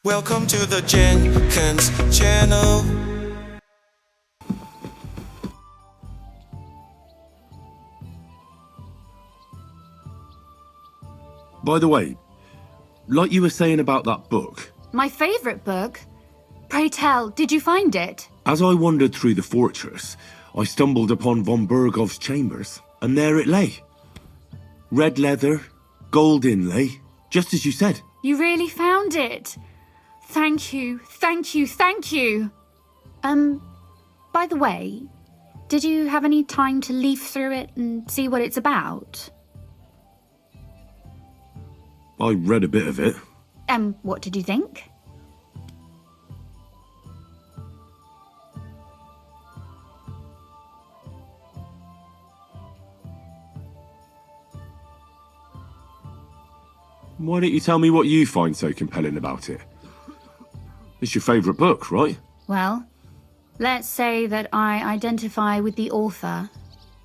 Welcome to the Jenkins channel. By the way, like you were saying about that book... My favourite book? Pray tell, did you find it? As I wandered through the fortress, I stumbled upon von Bergov's chambers, and there it lay. Red leather, gold inlay, just as you said. You really found it? Thank you, thank you, thank you. By the way, did you have any time to leaf through it and see what it's about? I read a bit of it. What did you think? Why don't you tell me what you find so compelling about it? It's your favourite book, right? Well, let's say that I identify with the author.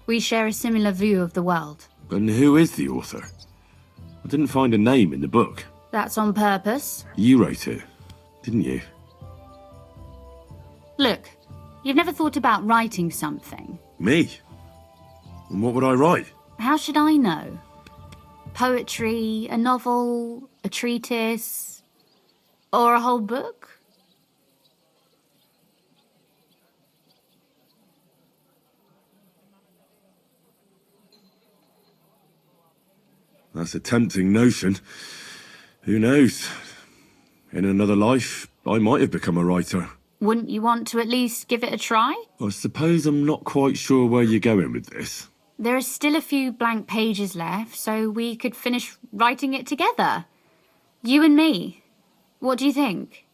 We share a similar view of the world. And who is the author? I didn't find a name in the book. That's on purpose. You wrote it, didn't you? Look, you've never thought about writing something. Me? And what would I write? How should I know? Poetry, a novel, a treatise, or a whole book? That's a tempting notion. Who knows? In another life, I might have become a writer. Wouldn't you want to at least give it a try? I suppose I'm not quite sure where you're going with this. There are still a few blank pages left, so we could finish writing it together. You and me. What do you think?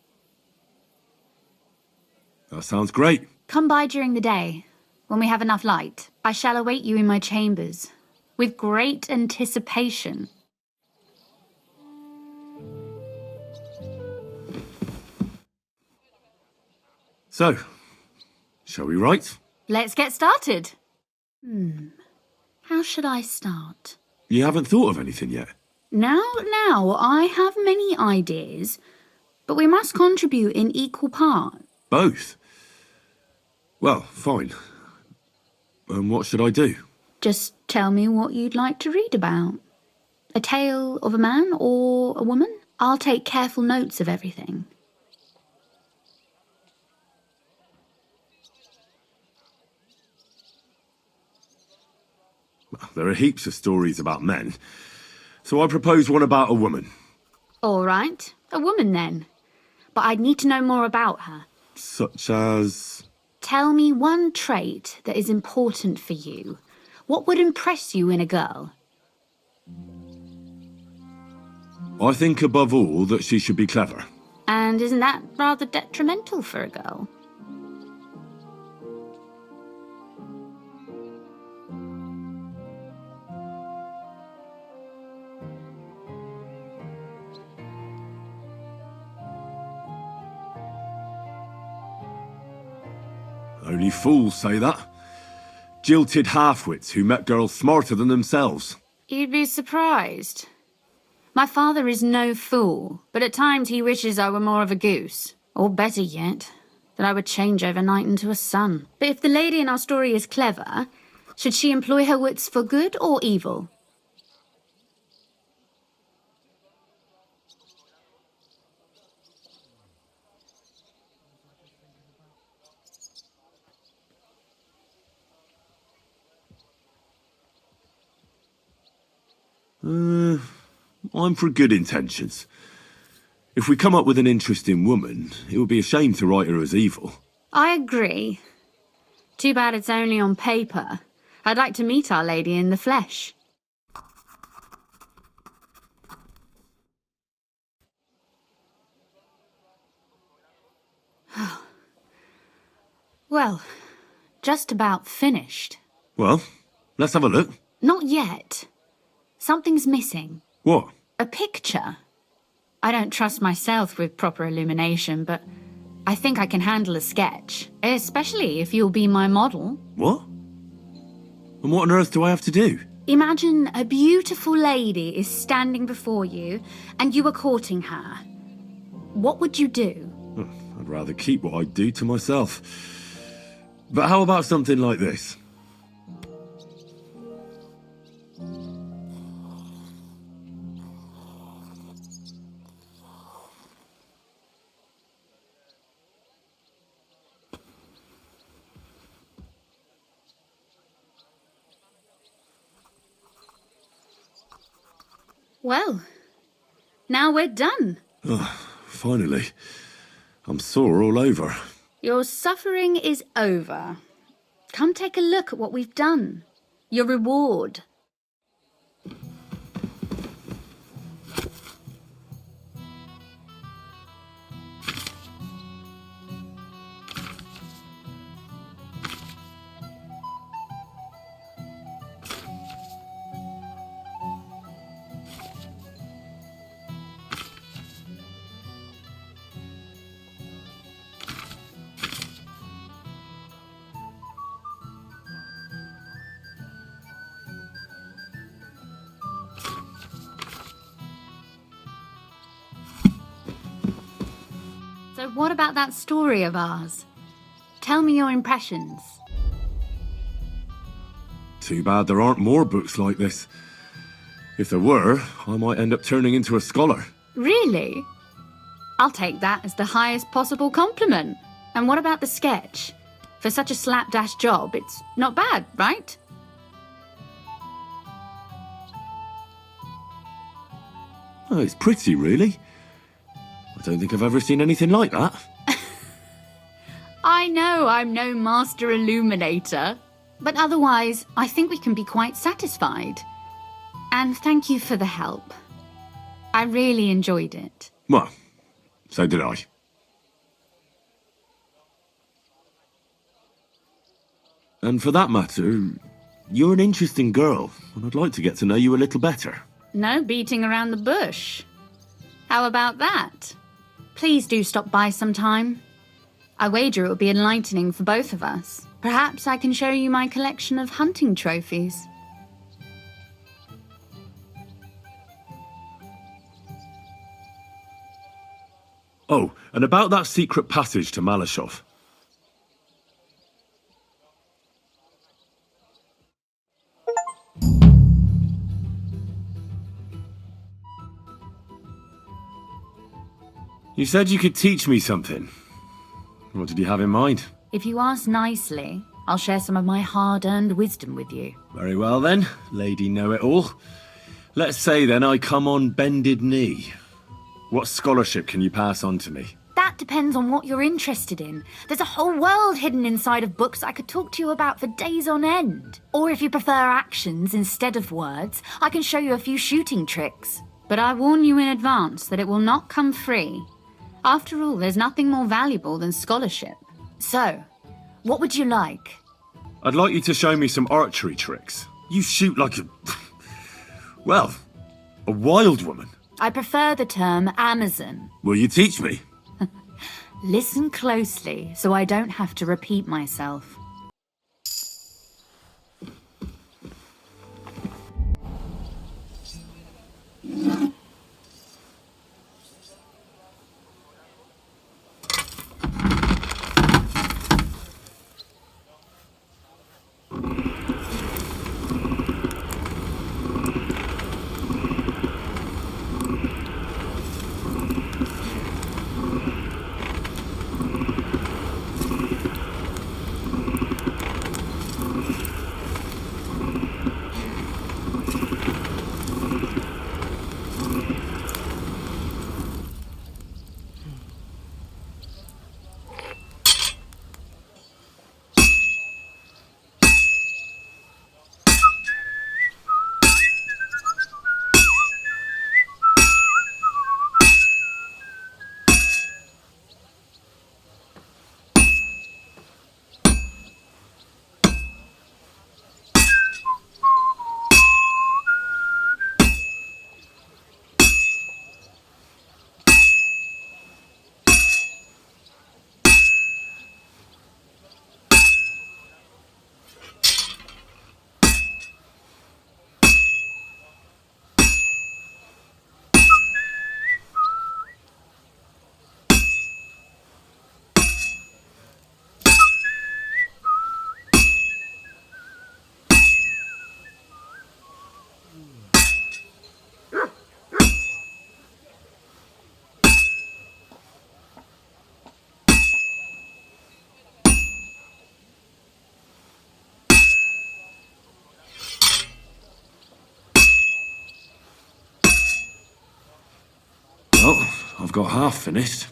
That sounds great. Come by during the day, when we have enough light. I shall await you in my chambers, with great anticipation. So, shall we write? Let's get started. How should I start? You haven't thought of anything yet? Now, I have many ideas, but we must contribute in equal part. Both? Well, fine. And what should I do? Just tell me what you'd like to read about. A tale of a man or a woman? I'll take careful notes of everything. There are heaps of stories about men, so I propose one about a woman. All right, a woman then. But I'd need to know more about her. Such as... Tell me one trait that is important for you. What would impress you in a girl? I think above all that she should be clever. And isn't that rather detrimental for a girl? Only fools say that. Jilted half-wits who met girls smarter than themselves. You'd be surprised. My father is no fool, but at times he wishes I were more of a goose. Or better yet, that I would change overnight into a sun. But if the lady in our story is clever, should she employ her wits for good or evil? I'm for good intentions. If we come up with an interesting woman, it would be a shame to write her as evil. I agree. Too bad it's only on paper. I'd like to meet Our Lady in the flesh. Well, just about finished. Well, let's have a look. Not yet. Something's missing. What? A picture. I don't trust myself with proper illumination, but I think I can handle a sketch, especially if you'll be my model. What? And what on earth do I have to do? Imagine a beautiful lady is standing before you and you are courting her. what would you do? I'd rather keep what I do to myself. But how about something like this? Well, now we're done. Finally. I'm sore all over. Your suffering is over. Come take a look at what we've done. Your reward. So what about that story of ours? Tell me your impressions. Too bad there aren't more books like this. If there were, I might end up turning into a scholar. Really? I'll take that as the highest possible compliment. And what about the sketch? For such a slapdash job, it's not bad, right? Oh, it's pretty, really. I don't think I've ever seen anything like that. I know I'm no master illuminator, but otherwise, I think we can be quite satisfied. And thank you for the help. I really enjoyed it. Well, so did I. And for that matter, you're an interesting girl, and I'd like to get to know you a little better. No beating around the bush. How about that? Please do stop by sometime. I wager it will be enlightening for both of us. Perhaps I can show you my collection of hunting trophies. Oh, and about that secret passage to Malashov. You said you could teach me something. What did you have in mind? If you ask nicely, I'll share some of my hard-earned wisdom with you. Very well then, Lady Know-It-All. Let's say then I come on bended knee. What scholarship can you pass on to me? That depends on what you're interested in. There's a whole world hidden inside of books I could talk to you about for days on end. Or if you prefer actions instead of words, I can show you a few shooting tricks. But I warn you in advance that it will not come free. After all, there's nothing more valuable than scholarship. So, what would you like? I'd like you to show me some archery tricks. You shoot like a... well, a wild woman. I prefer the term Amazon. Will you teach me? Listen closely, so I don't have to repeat myself. Well, I've got half finished.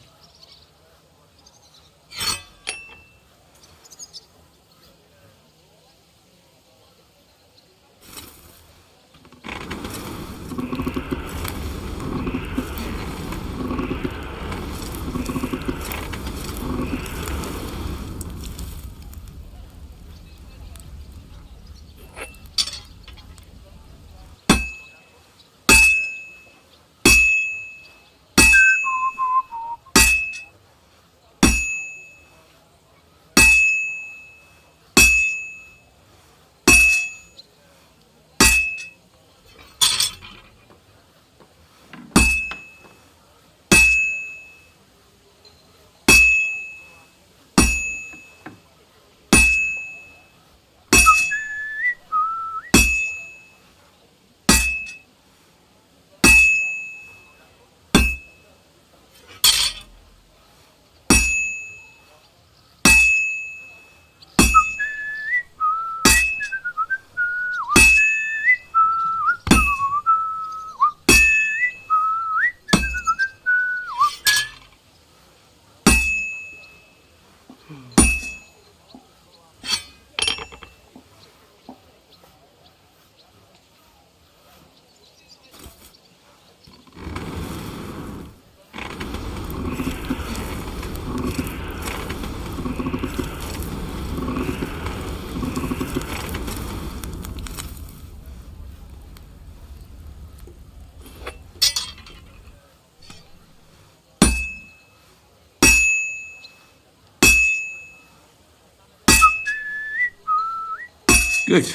Good.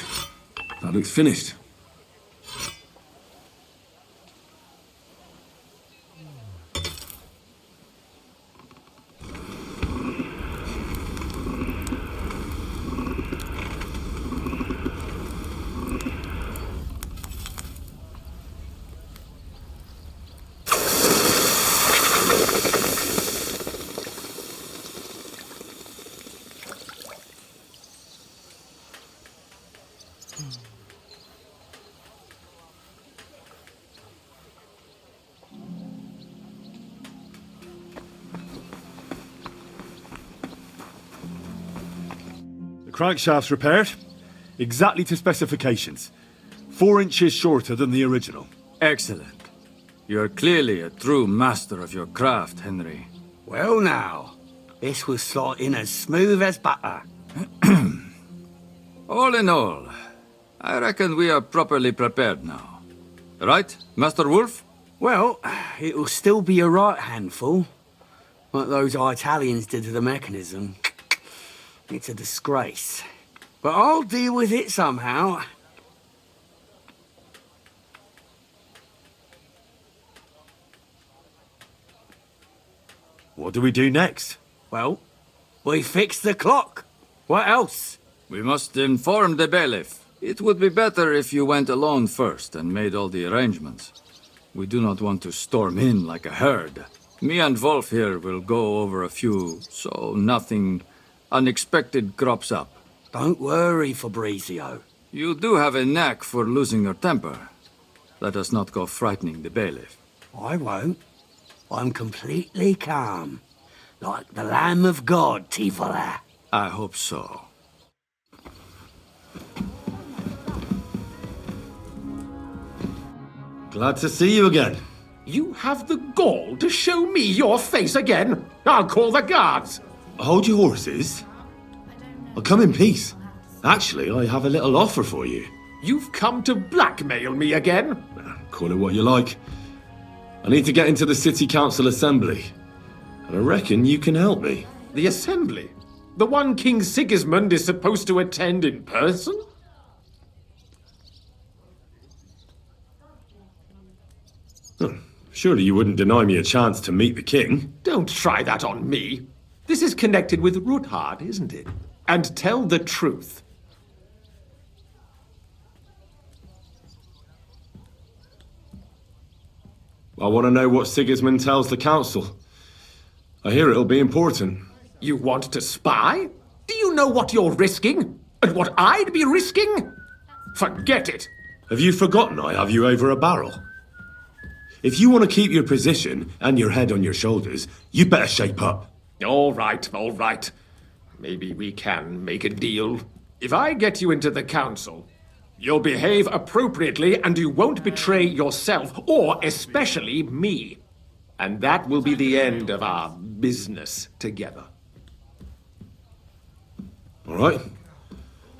That looks finished. Crankshaft's repaired, exactly to specifications. 4 inches shorter than the original. Excellent. You're clearly a true master of your craft, Henry. Well now, this was slotting as smooth as butter. All in all, I reckon we are properly prepared now. Right, Master Wolf? Well, it'll still be a right handful. What those Italians did to the mechanism. It's a disgrace. But I'll deal with it somehow. What do we do next? Well, we fix the clock. What else? We must inform the bailiff. It would be better if you went alone first and made all the arrangements. We do not want to storm in like a herd. Me and Volf here will go over a few, so nothing unexpected crops up. Don't worry, Fabrizio. You do have a knack for losing your temper. Let us not go frightening the bailiff. I won't. I'm completely calm. Like the Lamb of God, Tivola. I hope so. Glad to see you again. You have the gall to show me your face again? I'll call the guards. Hold your horses. I'll come in peace. Actually, I have a little offer for you. You've come to blackmail me again? Call it what you like. I need to get into the City Council Assembly. And I reckon you can help me. The assembly? The one King Sigismund is supposed to attend in person? Surely you wouldn't deny me a chance to meet the king. Don't try that on me. This is connected with Ruthard, isn't it? And tell the truth. I want to know what Sigismund tells the council. I hear it'll be important. You want to spy? Do you know what you're risking? And what I'd be risking? Forget it. Have you forgotten I have you over a barrel? If you want to keep your position and your head on your shoulders, you better shape up. All right, all right. Maybe we can make a deal. If I get you into the council, you'll behave appropriately and you won't betray yourself, or especially me. And that will be the end of our business together. All right.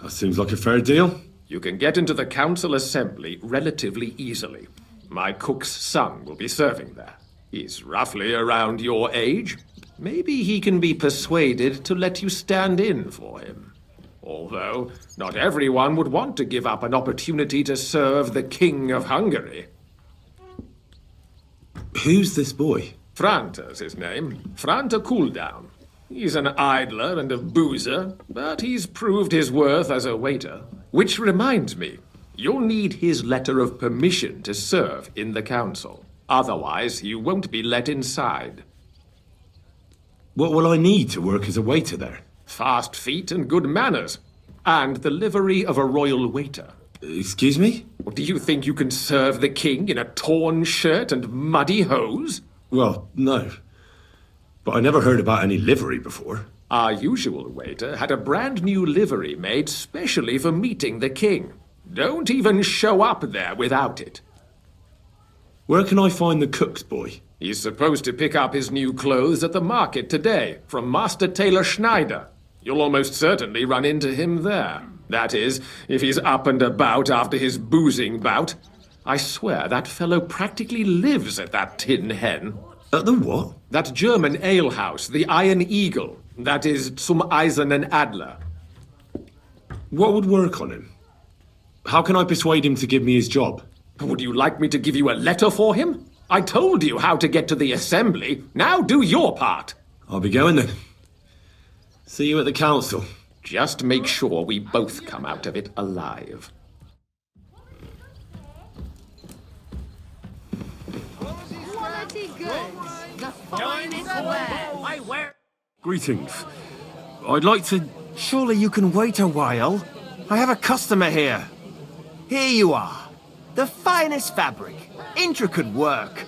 That seems like a fair deal. You can get into the council assembly relatively easily. My cook's son will be serving there. He's roughly around your age. Maybe he can be persuaded to let you stand in for him. Although, not everyone would want to give up an opportunity to serve the King of Hungary. Who's this boy? Franta's his name. Franta Cooldown. He's an idler and a boozer, but he's proved his worth as a waiter. Which reminds me, you'll need his letter of permission to serve in the council. Otherwise, you won't be let inside. What will I need to work as a waiter there? Fast feet and good manners. And the livery of a royal waiter. Excuse me? Do you think you can serve the king in a torn shirt and muddy hose? Well, no. But I never heard about any livery before. Our usual waiter had a brand new livery made specially for meeting the king. Don't even show up there without it. Where can I find the cook's boy? He's supposed to pick up his new clothes at the market today from Master Tailor Schneider. You'll almost certainly run into him there. That is, if he's up and about after his boozing bout. I swear that fellow practically lives at that Tin Hen. At the what? That German alehouse, the Iron Eagle. That is Zum Eisernen Adler. What would work on him? How can I persuade him to give me his job? Would you like me to give you a letter for him? I told you how to get to the assembly. Now do your part. I'll be going then. See you at the council. Just make sure we both come out of it alive. Quality goods. The finest wear. Greetings. I'd like to... Surely you can wait a while. I have a customer here. Here you are. The finest fabric. Intricate work.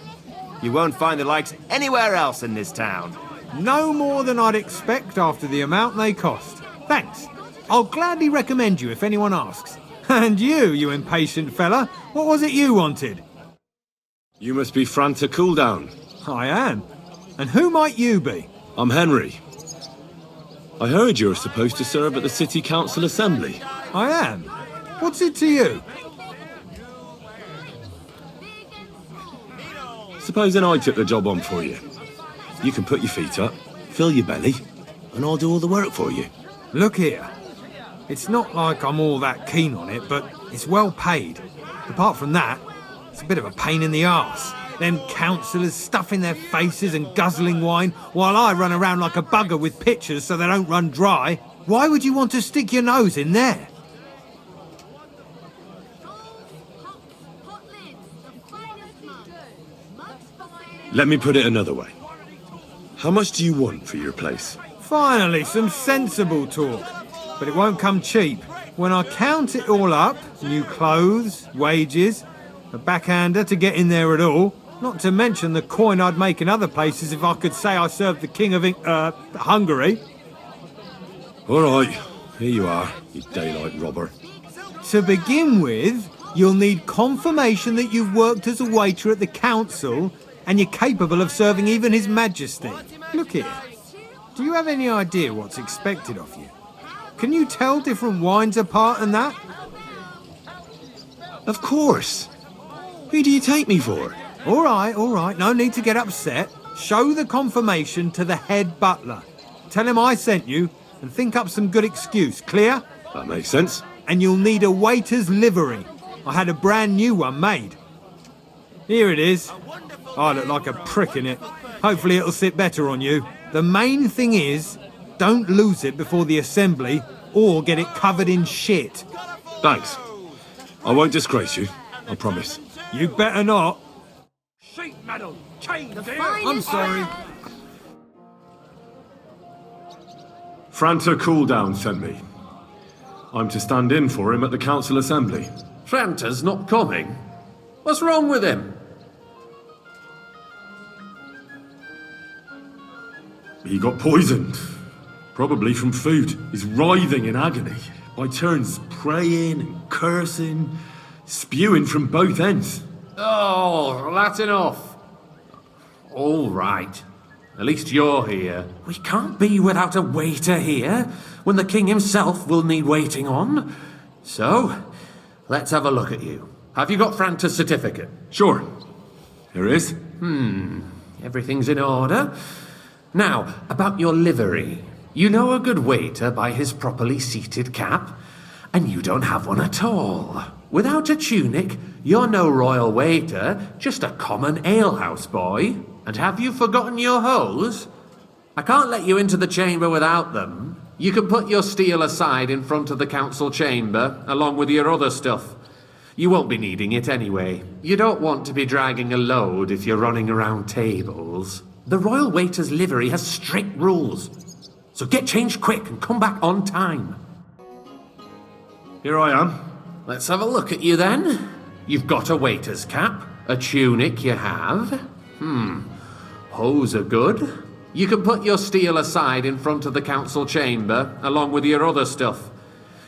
You won't find the likes anywhere else in this town. No more than I'd expect after the amount they cost. Thanks. I'll gladly recommend you if anyone asks. And you impatient fella, what was it you wanted? You must be Franta Cooldown. I am. And who might you be? I'm Henry. I heard you're supposed to serve at the City Council Assembly. I am. What's it to you? Supposing I took the job on for you. You can put your feet up, fill your belly, and I'll do all the work for you. Look here. It's not like I'm all that keen on it, but it's well paid. Apart from that, it's a bit of a pain in the arse. Them councillors stuffing their faces and guzzling wine, while I run around like a bugger with pitchers so they don't run dry. Why would you want to stick your nose in there? Let me put it another way. How much do you want for your place? Finally, some sensible talk. But it won't come cheap. When I count it all up, new clothes, wages, a backhander to get in there at all, not to mention the coin I'd make in other places if I could say I served the King of Hungary. All right, here you are, you daylight robber. To begin with, you'll need confirmation that you've worked as a waiter at the council and you're capable of serving even His Majesty. Look here. Do you have any idea what's expected of you? Can you tell different wines apart and that? Of course. Who do you take me for? All right. No need to get upset. Show the confirmation to the head butler. Tell him I sent you and think up some good excuse. Clear? That makes sense. And you'll need a waiter's livery. I had a brand new one made. Here it is. I look like a prick in it. Hopefully it'll sit better on you. The main thing is, don't lose it before the assembly or get it covered in shit. Thanks. I won't disgrace you, I promise. You better not. Sheet metal, chain, I'm sorry. Franta Cooldown sent me. I'm to stand in for him at the council assembly. Franta's not coming. What's wrong with him? He got poisoned. Probably from food. He's writhing in agony. By turns praying and cursing, spewing from both ends. Oh, that's enough. All right. At least you're here. We can't be without a waiter here, when the king himself will need waiting on. So, let's have a look at you. Have you got Franta's certificate? Sure. Here it is. Everything's in order. Now, about your livery. You know a good waiter by his properly seated cap, and you don't have one at all. Without a tunic, you're no royal waiter, just a common alehouse boy. And have you forgotten your hose? I can't let you into the chamber without them. You can put your steel aside in front of the council chamber, along with your other stuff. You won't be needing it anyway. You don't want to be dragging a load if you're running around tables. The royal waiter's livery has strict rules. So get changed quick and come back on time. Here I am. Let's have a look at you then. You've got a waiter's cap. A tunic you have. Hose are good. You can put your steel aside in front of the council chamber, along with your other stuff.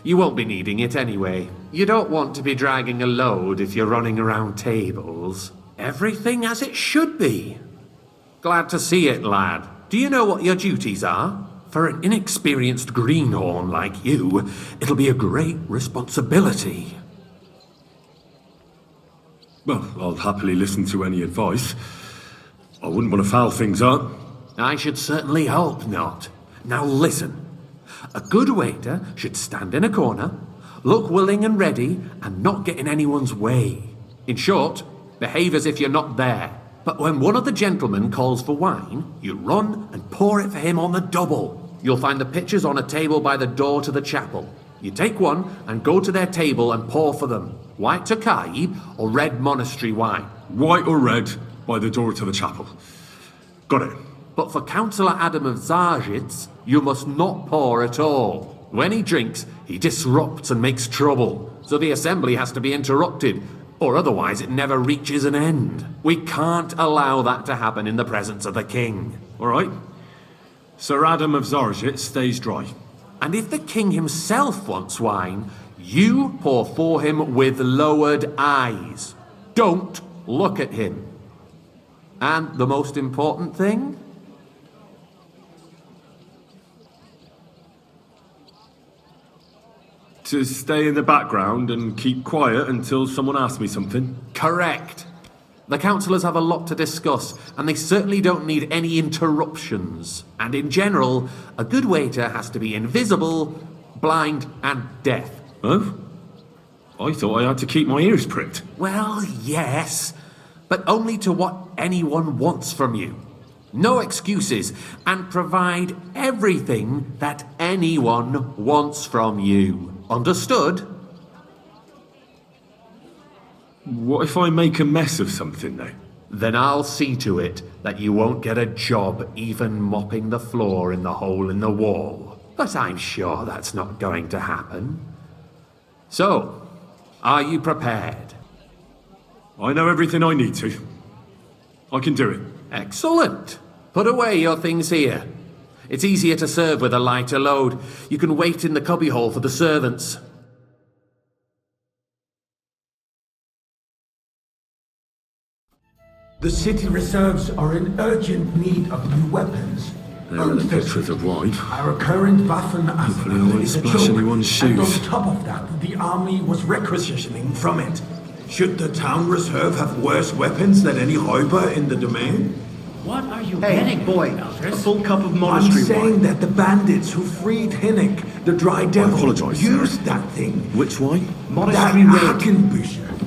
You won't be needing it anyway. You don't want to be dragging a load if you're running around tables. Everything as it should be. Glad to see it, lad. Do you know what your duties are? For an inexperienced greenhorn like you, it'll be a great responsibility. Well, I'll happily listen to any advice. I wouldn't want to foul things up. I should certainly hope not. Now listen. A good waiter should stand in a corner, look willing and ready, and not get in anyone's way. In short, behave as if you're not there. But when one of the gentlemen calls for wine, you run and pour it for him on the double. You'll find the pitchers on a table by the door to the chapel. You take one and go to their table and pour for them. White Tokai or red monastery wine. White or red, by the door to the chapel. Got it. But for Councillor Adam of Zarzhitz, you must not pour at all. When he drinks, he disrupts and makes trouble. So the assembly has to be interrupted, or otherwise it never reaches an end. We can't allow that to happen in the presence of the king. All right. Sir Adam of Zarzhitz stays dry. And if the king himself wants wine, you pour for him with lowered eyes. Don't look at him. And the most important thing? To stay in the background and keep quiet until someone asks me something? Correct. The councillors have a lot to discuss, and they certainly don't need any interruptions. And in general, a good waiter has to be invisible, blind, and deaf. Oh? I thought I had to keep my ears pricked. Well, yes, but only to what anyone wants from you. No excuses, and provide everything that anyone wants from you. Understood? What if I make a mess of something, though? Then I'll see to it that you won't get a job even mopping the floor in the hole in the wall. But I'm sure that's not going to happen. So, are you prepared? I know everything I need to. I can do it. Excellent. Put away your things here. It's easier to serve with a lighter load. You can wait in the cubbyhole for the servants. The city reserves are in urgent need of new weapons. There are the pictures of wine. Our current Waffen Hopefully I won't is a splash joke. anyone's shoes. And on top of that, the army was requisitioning from it. Should the town reserve have worse weapons than any Räuber in the domain? What are you Hey, getting, boy, Elders? a full cup of I'm monastery saying wine. that the bandits who freed Hinnik, the dry devil, apologise, sir. used that thing. Which wine? That Monastery red. Hackenbücher.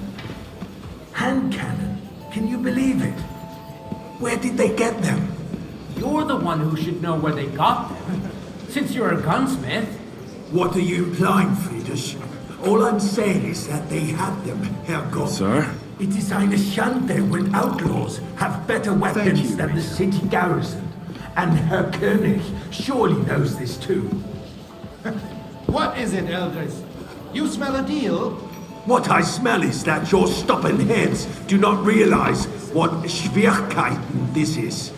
Hand cannon. Can you believe it? Where did they get them? You're the one who should know where they got them. Since you're a gunsmith. What are you implying, Friedrich? All I'm saying is that they had them, Herrgott. Sir? It is eine Schande when outlaws have better weapons than the city garrison. And Herr König surely knows this too. What is it, Elders? You smell a deal? What I smell is that your stubborn heads do not realize what Schwierigkeiten this is.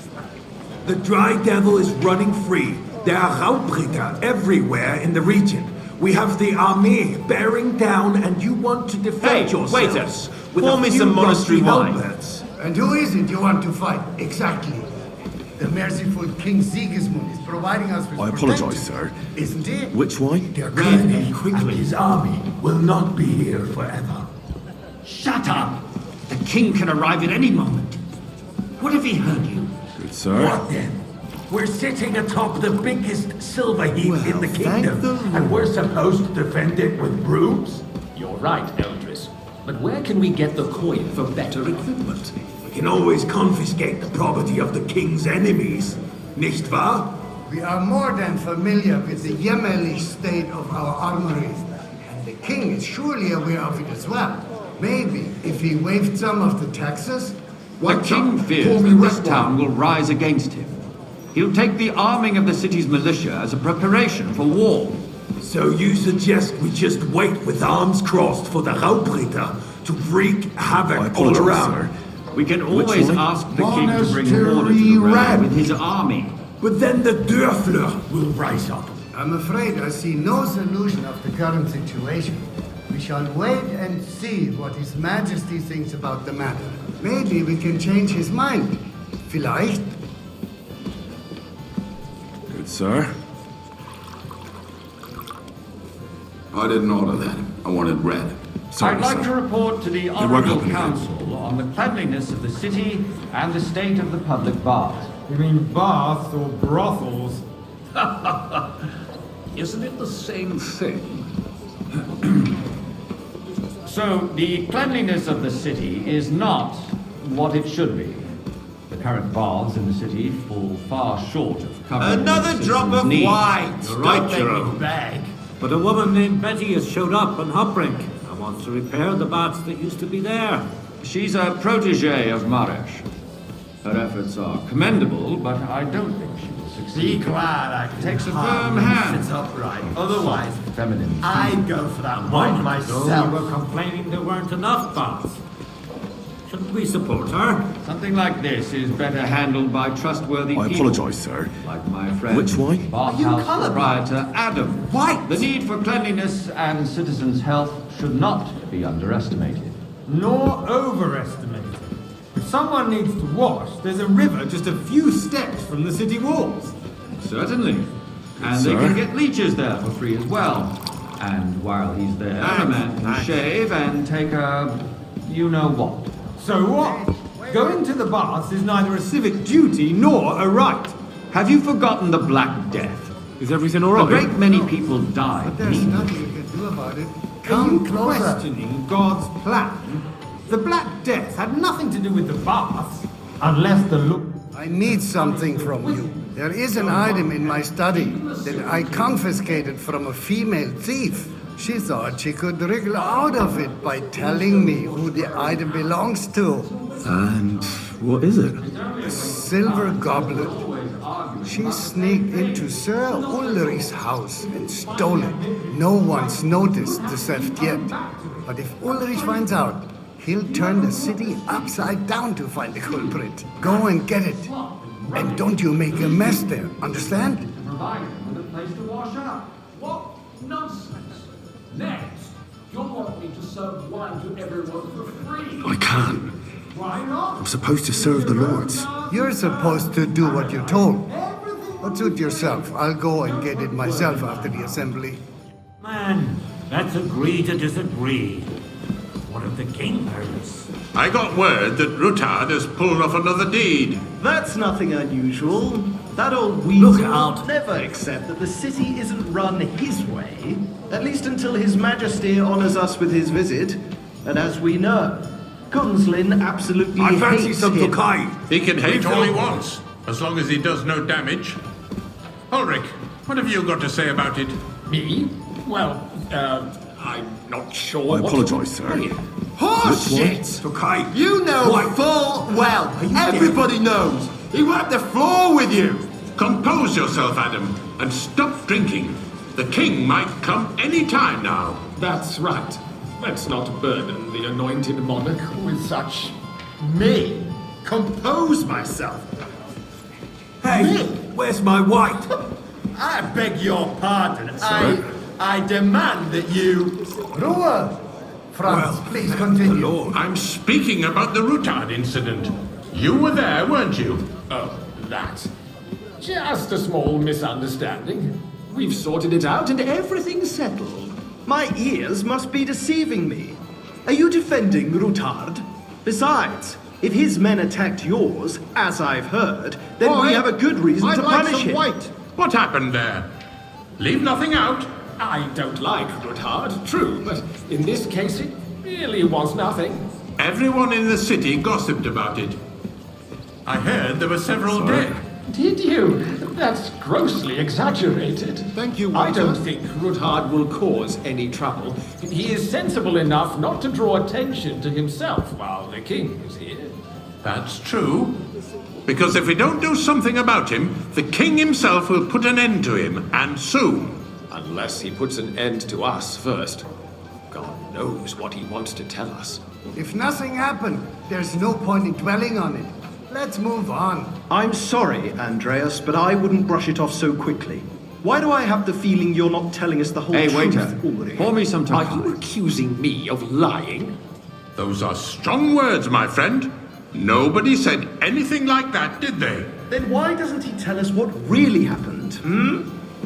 The Dry Devil is running free. There are Raubritter everywhere in the region. We have the army bearing down, and you want to defend yourselves. Waiter, with pour a me few some monastery rusty wine. halberds. And who is it you want to fight, exactly? The merciful King Sigismund is providing us with I protection, apologize, sir. isn't he? Which wine? Their colonel and his army will not be here forever. Shut up! The king can arrive at any moment. What if he heard you? Good, sir. What then? We're sitting atop the biggest silver heap in the kingdom, and we're supposed to defend it with brooms? You're right, Eldris. But where can we get the coin for better equipment? We can always confiscate the property of the king's enemies, nicht wahr? We are more than familiar with the jämmerlich state of our armories, and the king is surely aware of it as well. Maybe if he waived some of the taxes? The king fears that this town will rise against him. He'll take the arming of the city's militia as a preparation for war. So you suggest we just wait with arms crossed for the Raubritter to wreak havoc all around? Sir. We can always ask the king to bring order to Monastery the realm Rat. with his army. But then the Dörfler Will rise up. I'm afraid I see no solution of the current situation. We shall wait and see what His Majesty thinks about the matter. Maybe we can change his mind. Vielleicht. Good, sir. I didn't order that. I wanted red. Sorry, I'd like sir. to report to the won't Honourable happen again. Council on the cleanliness of the city and the state of the public baths. You mean baths or brothels? Isn't it the same thing? So, the cleanliness of the city is not what it should be. The current baths in the city fall far short of covering Another the drop citizens' of needs. wine. You're right, Don't make Jerome. me beg. But a woman named Betty has showed up on Hopbrink and wants to repair the baths that used to be there. She's a protege of Maresh. Her efforts are commendable, but I don't think she will Be succeed. glad I can Takes a calm firm and hand. sit upright. Otherwise, Feminine. I'd go for that wine You myself. were complaining there weren't enough baths. Shouldn't we support her? Something like this is better handled by trustworthy I people. apologize, sir. Like my friend, Which wine? bathhouse colourblind? proprietor Adam. White. The need for cleanliness and citizens' health should not be underestimated. Nor overestimated. If someone needs to wash, there's a river just a few steps from the city walls. Certainly. And Sir? they can get leeches there for free as well. And while he's there, a man can shave and take a you-know-what. So what? Going to the baths is neither a civic duty nor a right. Have you forgotten the Black Death? Is everything all A right? great many people died. There's nothing you can do about it. Are Come you closer. questioning God's plan? The Black Death had nothing to do with the baths. Unless the look. I need something from you. There is an item in my study that I confiscated from a female thief. She thought she could wriggle out of it by telling me who the item belongs to. And what is it? A silver goblet. She sneaked into Sir Ulrich's house and stole it. No one's noticed the theft yet. But if Ulrich finds out, he'll turn the city upside down to find the culprit. Go and get it. And don't you make a mess there, understand? Provide them with a place to wash up. What nonsense! Next, you'll want me to serve wine to everyone for free. I can't. Why not? I'm supposed to serve the lords. You're supposed to do what you're told. But suit yourself. I'll go and get it myself after the assembly. Man, let's agree to disagree. What if the king hears? I got word that Ruthard has pulled off another deed. That's nothing unusual. That old weasel Look out. will never accept that the city isn't run his way, at least until His Majesty honors us with his visit. And as we know, Gunslin absolutely I fancy hates some him. Tokai. He can hate all he wants, as long as he does no damage. Ulrich, what have you got to say about it? Me? Well, I'm not sure. I apologize, sir. Horseshit! Tokai. You know full well. Everybody knows. He wiped the floor with you. Compose yourself, Adam, and stop drinking. The king might come any time now. That's right. Let's not burden the anointed monarch with such... Me? Compose myself. Hey, where's my white? I beg your pardon. I demand that you... Ruhe! Franz, please continue. I'm speaking about the Ruthard incident. You were there, weren't you? Oh, that. Just a small misunderstanding. We've sorted it out and everything's settled. My ears must be deceiving me. Are you defending Ruthard? Besides, if his men attacked yours, as I've heard, then we have a good reason to punish him. White. What happened there? Leave nothing out. I don't like Ruthard, true, but in this case it really was nothing. Everyone in the city gossiped about it. I heard there were several dead. Did you? That's grossly exaggerated. Thank you, I Walter. don't think Ruthard will cause any trouble. He is sensible enough not to draw attention to himself while the king is here. That's true. Because if we don't do something about him, the king himself will put an end to him, and soon. Unless he puts an end to us first. God knows what he wants to tell us. If nothing happened, there's no point in dwelling on it. Let's move on. I'm sorry, Andreas, but I wouldn't brush it off so quickly. Why do I have the feeling you're not telling us the whole truth, waiter. Ulrich? Pour me some time. Are you accusing me of lying? Those are strong words, my friend. Nobody said anything like that, did they? Then why doesn't he tell us what really happened,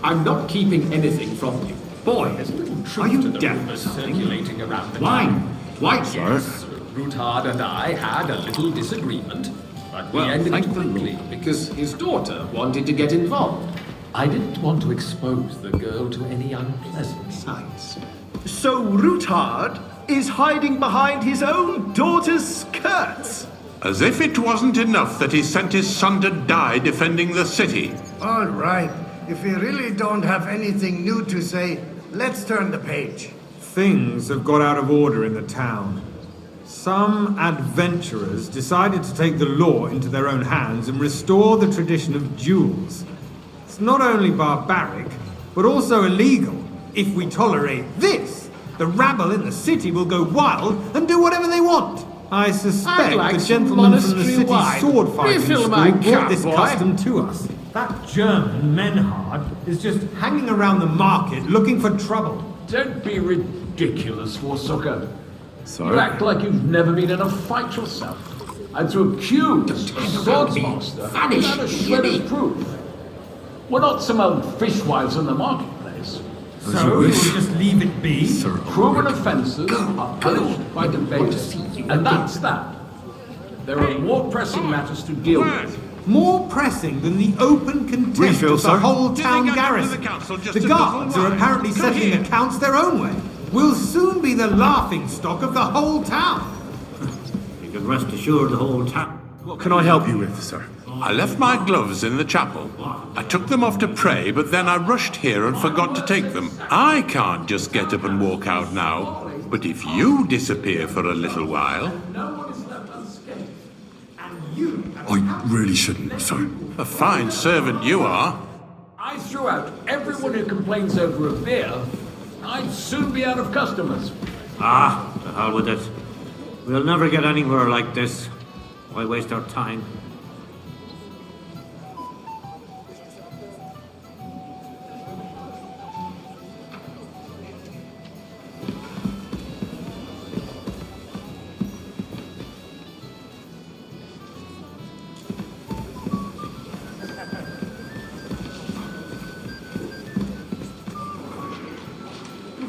I'm not keeping anything from you. Boy, There's little truth are you to the deaf or rumors something? circulating around the Wine. town. White, sir. Yes, Ruthard and I had a little disagreement, but we Well, ended it thank the quickly because his daughter wanted to get involved. I didn't want to expose the girl to any unpleasant sights. So Ruthard is hiding behind his own daughter's skirts? As if it wasn't enough that he sent his son to die defending the city. All right. If we really don't have anything new to say, let's turn the page. Things have got out of order in the town. Some adventurers decided to take the law into their own hands and restore the tradition of duels. It's not only barbaric, but also illegal. If we tolerate this, the rabble in the city will go wild and do whatever they want. I suspect like the some gentleman from the monastery city's wine. sword fighting Refill school my brought cup, this boy. custom to us. That German, Menhard, is just hanging around the market looking for trouble. Don't be ridiculous, Forsucker. Sorry? You act like you've never been in a fight yourself. And to accuse a swordsmaster without a shred of proof. We're not some old fishwives in the marketplace. So, you will just leave it be? Proven offences are punished by debate, and that's that. There are more pressing matters to deal with. More pressing than the open contempt Refill, of the sir. whole Did town they get rid of garrison. the council just The a little guards are while? apparently Come settling here. accounts their own way. We'll soon be the laughing stock of the whole town. You can rest assured the whole town. What can I help you with, sir? I left my gloves in the chapel. I took them off to pray, but then I rushed here and forgot to take them. I can't just get up and walk out now. But if you disappear for a little while... I really shouldn't, sir. A fine servant you are. I threw out everyone who complains over a beer. I'd soon be out of customers. Ah, to hell with it. We'll never get anywhere like this. Why waste our time?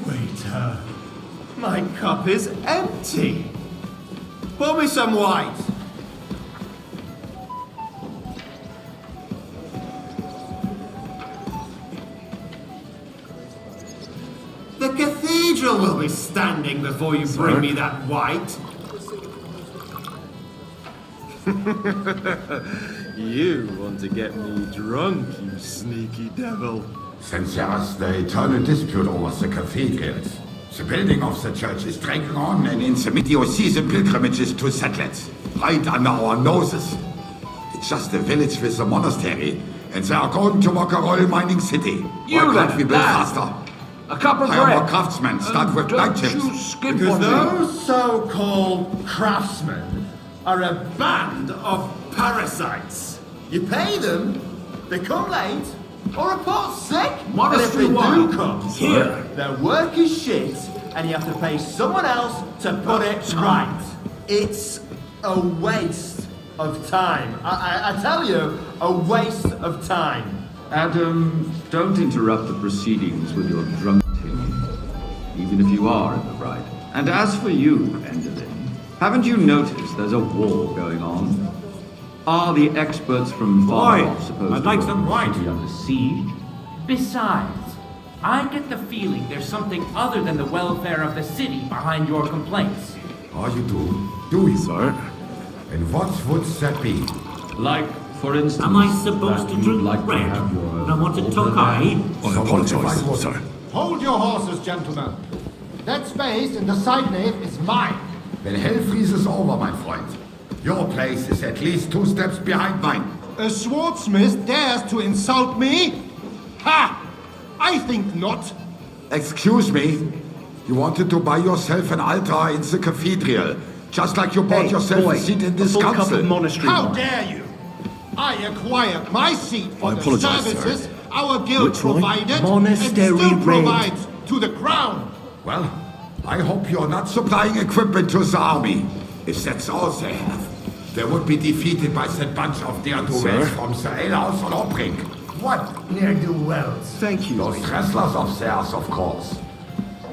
Waiter, my cup is empty. Pour me some wine. The cathedral will be standing before you bring me that white. You want to get me drunk, you sneaky devil. Since years, the eternal dispute over the cathedrals. The building of the church is dragging on, and in the midseason pilgrimages to settle it, right under our noses. It's just a village with a monastery, and they are going to work a oil mining city. You Why can't we build lad. faster? A cup of Hire bread. more craftsmen, start with Don't night you shifts. skip Because on me. those so-called craftsmen are a band of parasites. You pay them, They come late, or report sick. Monastery and if they wine. do come, Here. their work is shit, and you have to pay someone else to put it right. It's a waste of time. I tell you, a waste of time. Adam, don't interrupt the proceedings with your drunking, even if you are in the right. And as for you, Enderlin, haven't you noticed there's a war going on? Are the experts from Volf supposed I'd like to them right. be under siege? Besides, I get the feeling there's something other than the welfare of the city behind your complaints. Oh, you do? Do you? Sir? And what would that be? Like, for instance, Am I supposed that to you'd drink like to red? have your And I want to order talk there? I apologise, sir. Hold your horses, gentlemen. That space in the side nave is mine. Then hell freezes over, my friend. Your place is at least 2 steps behind mine. A swordsmith dares to insult me? Ha! I think not. Excuse me? You wanted to buy yourself an altar in the cathedral, just like you bought yourself a seat in this council. How dare you? I acquired my seat for I the apologise, sir. services our guild Which one? provided Monastery and still raid. provides to the crown. Well, I hope you're not supplying equipment to the army. If that's all they have, they would be defeated by that bunch of ne'er-do-wells from the alehouse on Obrink. What ne'er-do-wells? Thank you. Those wrestlers of theirs, of course.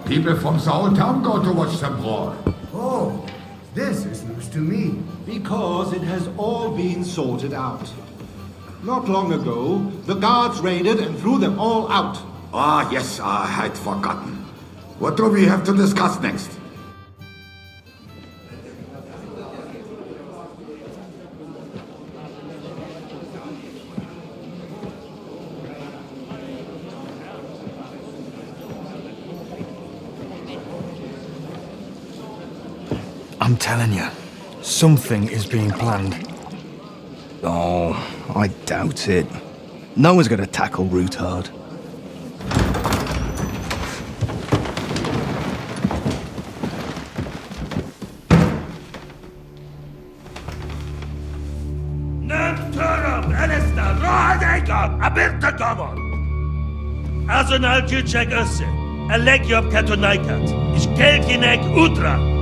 People from the whole town go to watch them brawl. Oh, this is news to me. Because it has all been sorted out. Not long ago, the guards raided and threw them all out. Ah, yes, I had forgotten. What do we have to discuss next? I'm telling you, something is being planned. Oh, I doubt it. No one's going to tackle Ruthard. Azonal Gyurcsek össze, a legjobb katonákat, és kelkinek útra!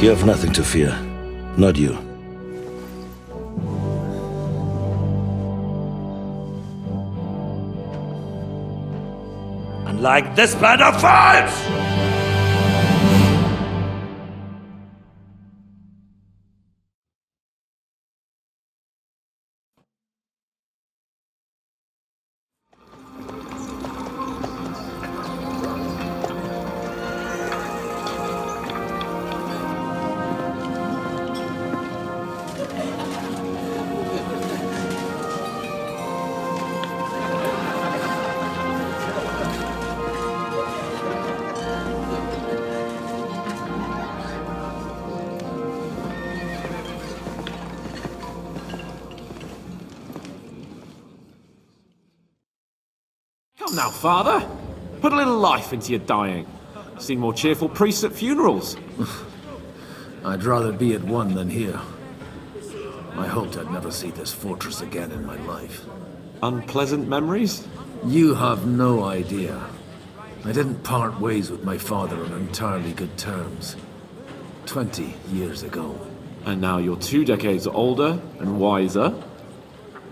You have nothing to fear. Not you. Unlike this plan of false! Come now, Father. Put a little life into your dying. Seen more cheerful priests at funerals. I'd rather be at one than here. I hoped I'd never see this fortress again in my life. Unpleasant memories? You have no idea. I didn't part ways with my father on entirely good terms. 20 years ago. And now you're 2 decades older and wiser.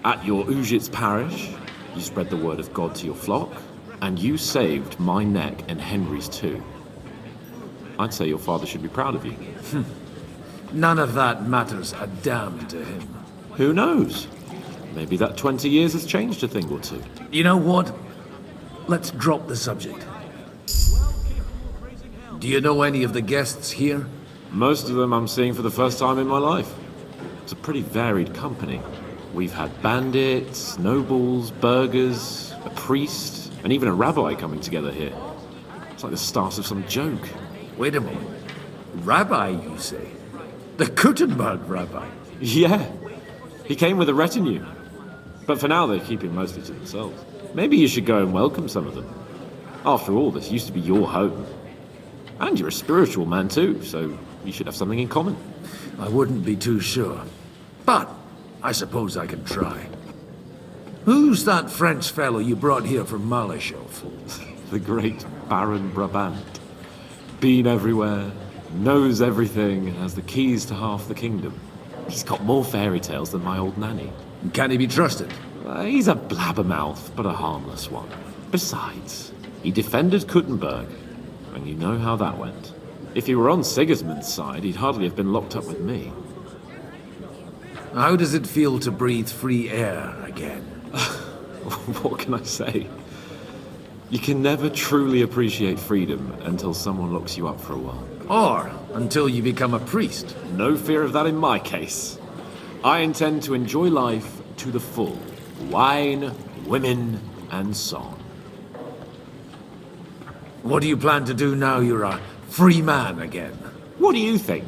At your Ujitz parish, you spread the word of God to your flock, and you saved my neck and Henry's too. I'd say your father should be proud of you. None of that matters a damn to him. Who knows? Maybe that 20 years has changed a thing or two. You know what? Let's drop the subject. Do you know any of the guests here? Most of them I'm seeing for the first time in my life. It's a pretty varied company. We've had bandits, nobles, burghers, a priest, and even a rabbi coming together here. It's like the start of some joke. Wait a moment. Rabbi, you say? The Kuttenberg rabbi? Yeah. He came with a retinue. But for now, they're keeping mostly to themselves. Maybe you should go and welcome some of them. After all, this used to be your home. And you're a spiritual man too, so you should have something in common. I wouldn't be too sure. But I suppose I can try. Who's that French fellow you brought here from Malachov? The great Baron Brabant. Been everywhere, knows everything, and has the keys to half the kingdom. He's got more fairy tales than my old nanny. Can he be trusted? He's a blabbermouth, but a harmless one. Besides, he defended Kuttenberg, and you know how that went. If he were on Sigismund's side, he'd hardly have been locked up with me. How does it feel to breathe free air again? What can I say? You can never truly appreciate freedom until someone locks you up for a while. Or until you become a priest. No fear of that in my case. I intend to enjoy life to the full. Wine, women, and song. What do you plan to do now you're a free man again? What do you think?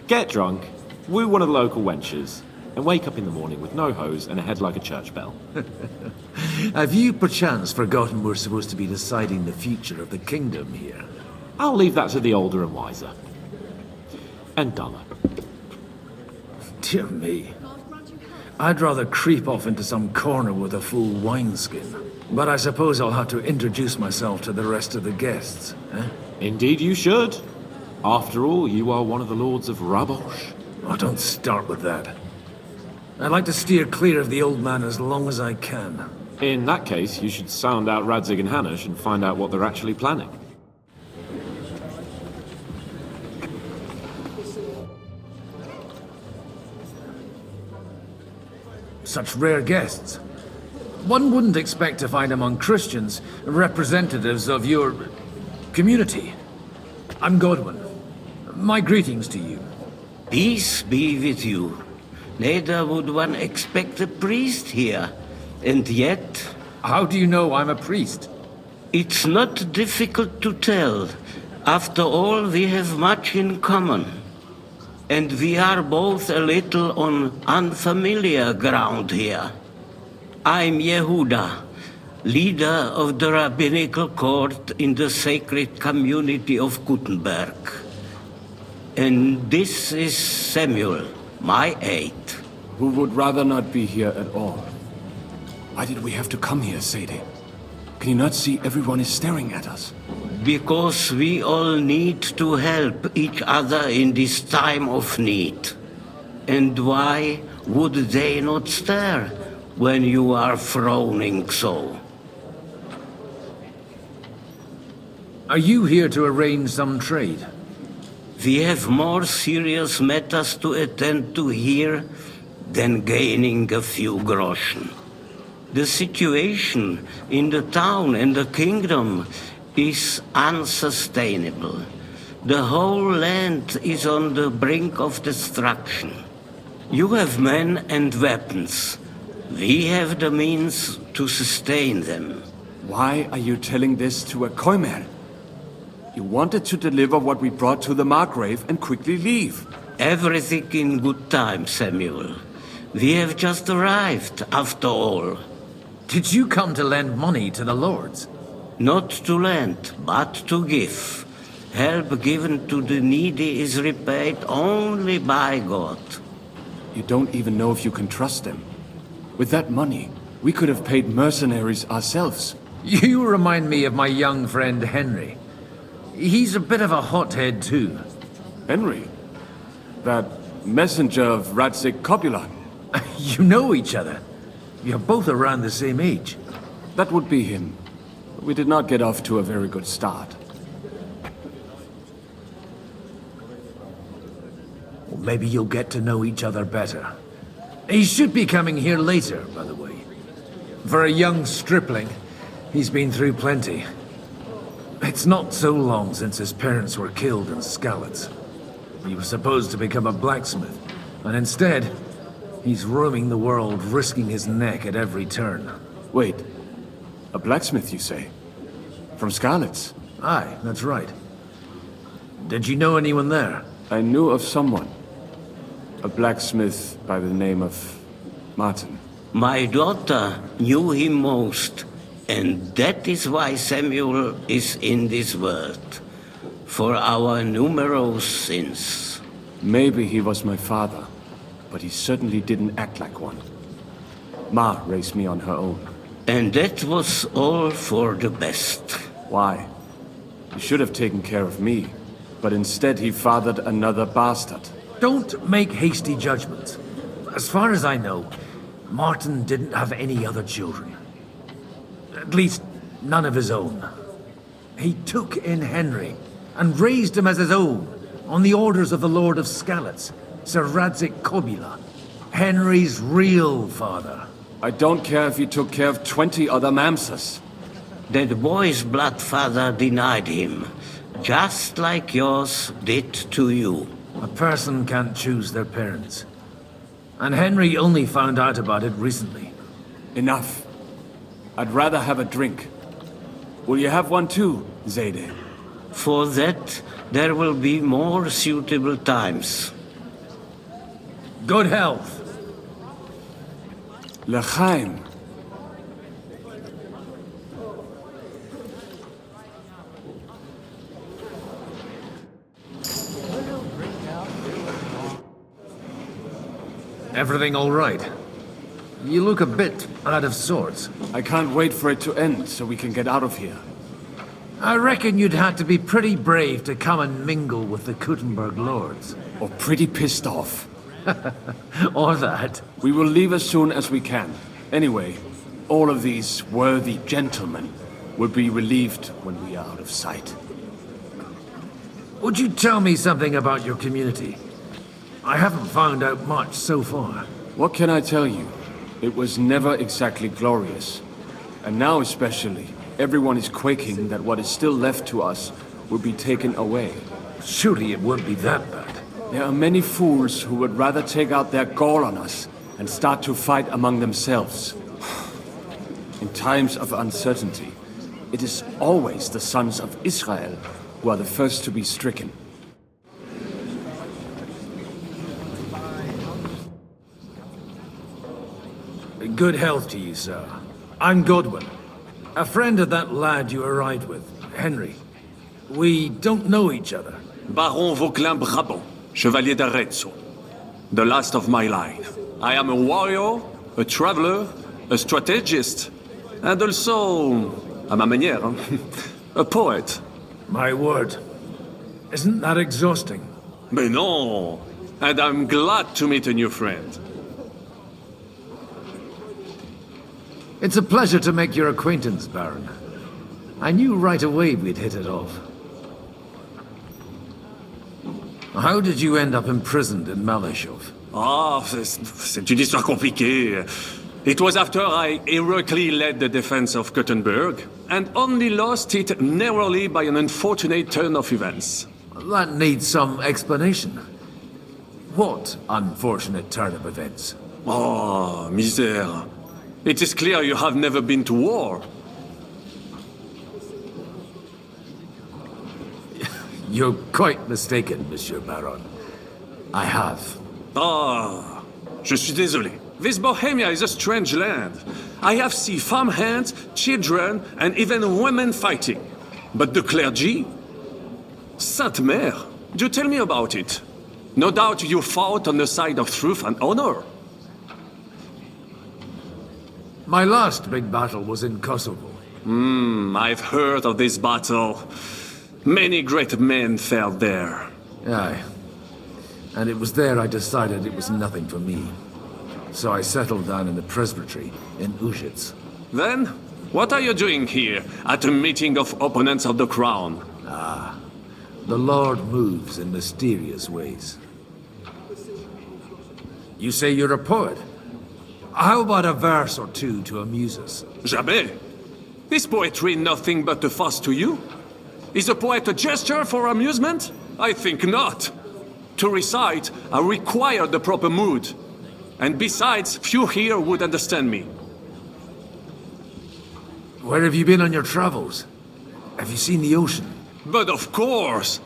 Get drunk, woo one of the local wenches, and wake up in the morning with no hose and a head like a church bell. Have you perchance forgotten we're supposed to be deciding the future of the kingdom here? I'll leave that to the older and wiser. And duller. Dear me. I'd rather creep off into some corner with a full wineskin. But I suppose I'll have to introduce myself to the rest of the guests, eh? Indeed you should. After all, you are one of the lords of Raborsch. Oh, don't start with that. I'd like to steer clear of the old man as long as I can. In that case, you should sound out Radzig and Hanush and find out what they're actually planning. Such rare guests. One wouldn't expect to find among Christians representatives of your community. I'm Godwin. My greetings to you. Peace be with you. Neither would one expect a priest here. And yet... How do you know I'm a priest? It's not difficult to tell. After all, we have much in common. And we are both a little on unfamiliar ground here. I'm Jehuda, leader of the rabbinical court in the sacred community of Kuttenberg. And this is Samuel, my aide. Who would rather not be here at all. Why did we have to come here, Sadie? Can you not see everyone is staring at us? Because we all need to help each other in this time of need. And why would they not stare when you are frowning so? Are you here to arrange some trade? We have more serious matters to attend to here than gaining a few groschen. The situation in the town and the kingdom is unsustainable. The whole land is on the brink of destruction. You have men and weapons. We have the means to sustain them. Why are you telling this to a Koimer? You wanted to deliver what we brought to the Margrave and quickly leave. Everything in good time, Samuel. We have just arrived, after all. Did you come to lend money to the lords? Not to lend, but to give. Help given to the needy is repaid only by God. You don't even know if you can trust them. With that money, we could have paid mercenaries ourselves. You remind me of my young friend Henry. He's a bit of a hothead too. Henry? That messenger of Radzik Copula. You know each other. You're both around the same age. That would be him. We did not get off to a very good start. Well, maybe you'll get to know each other better. He should be coming here later, by the way. For a young stripling, he's been through plenty. It's not so long since his parents were killed in Skalitz. He was supposed to become a blacksmith, and instead, he's roaming the world, risking his neck at every turn. Wait, a blacksmith, you say? From Skalitz? Aye, that's right. Did you know anyone there? I knew of someone. A blacksmith by the name of Martin. My daughter knew him most, and that is why Samuel is in this world. For our numerous sins. Maybe he was my father, but he certainly didn't act like one. Ma raised me on her own. And that was all for the best. Why? He should have taken care of me, but instead he fathered another bastard. Don't make hasty judgments. As far as I know, Martin didn't have any other children. At least, none of his own. He took in Henry, and raised him as his own, on the orders of the Lord of Skalitz, Sir Radzik Kobila, Henry's real father. I don't care if he took care of 20 other mamsas. That boy's blood father denied him, just like yours did to you. A person can't choose their parents. And Henry only found out about it recently. Enough. I'd rather have a drink. Will you have one too, Zayde? For that, there will be more suitable times. Good health. L'chaim. Everything all right? You look a bit out of sorts. I can't wait for it to end so we can get out of here. I reckon you'd have to be pretty brave to come and mingle with the Kuttenberg lords. Or pretty pissed off. Or that. We will leave as soon as we can. Anyway, all of these worthy gentlemen will be relieved when we are out of sight. Would you tell me something about your community? I haven't found out much so far. What can I tell you? It was never exactly glorious. And now especially, everyone is quaking that what is still left to us will be taken away. Surely it won't be that bad. There are many fools who would rather take out their gall on us and start to fight among themselves. In times of uncertainty, it is always the sons of Israel who are the first to be stricken. Good health to you, sir. I'm Godwin. A friend of that lad you arrived with, Henry. We don't know each other. Baron Vauquelin Brabant, Chevalier d'Arezzo. The last of my line. I am a warrior, a traveler, a strategist, and also, à ma manière, a poet. My word. Isn't that exhausting? Mais non! And I'm glad to meet a new friend. It's a pleasure to make your acquaintance, Baron. I knew right away we'd hit it off. How did you end up imprisoned in Malashov? Ah, c'est une histoire compliquée. It was after I heroically led the defense of Kuttenberg, and only lost it narrowly by an unfortunate turn of events. That needs some explanation. What unfortunate turn of events? Oh, misère. It is clear you have never been to war. You're quite mistaken, Monsieur Baron. I have. Ah, je suis désolé. This Bohemia is a strange land. I have seen farmhands, children, and even women fighting. But the clergy? Sainte Mère, do tell me about it. No doubt you fought on the side of truth and honor. My last big battle was in Kosovo. I've heard of this battle. Many great men fell there. Aye. And it was there I decided it was nothing for me. So I settled down in the presbytery in Ujitz. Then, what are you doing here at a meeting of opponents of the crown? Ah, the Lord moves in mysterious ways. You say you're a poet? How about a verse or two to amuse us? Jamais. Is poetry nothing but a fuss to you? Is a poet a gesture for amusement? I think not. To recite, I require the proper mood. And besides, few here would understand me. Where have you been on your travels? Have you seen the ocean? But of course!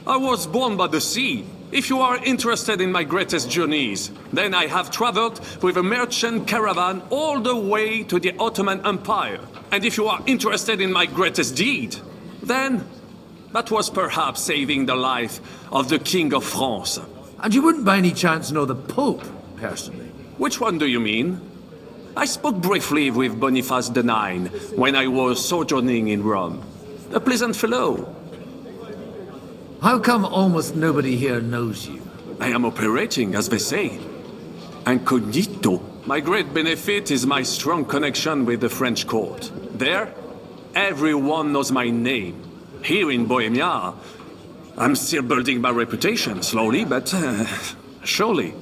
I was born by the sea. If you are interested in my greatest journeys, then I have traveled with a merchant caravan all the way to the Ottoman Empire. And if you are interested in my greatest deed, then that was perhaps saving the life of the King of France. And you wouldn't by any chance know the Pope, personally? Which one do you mean? I spoke briefly with Boniface IX when I was sojourning in Rome. A pleasant fellow. How come almost nobody here knows you? I am operating, as they say. Incognito. My great benefit is my strong connection with the French court. There, everyone knows my name. Here in Bohemia, I'm still building my reputation, slowly, but surely.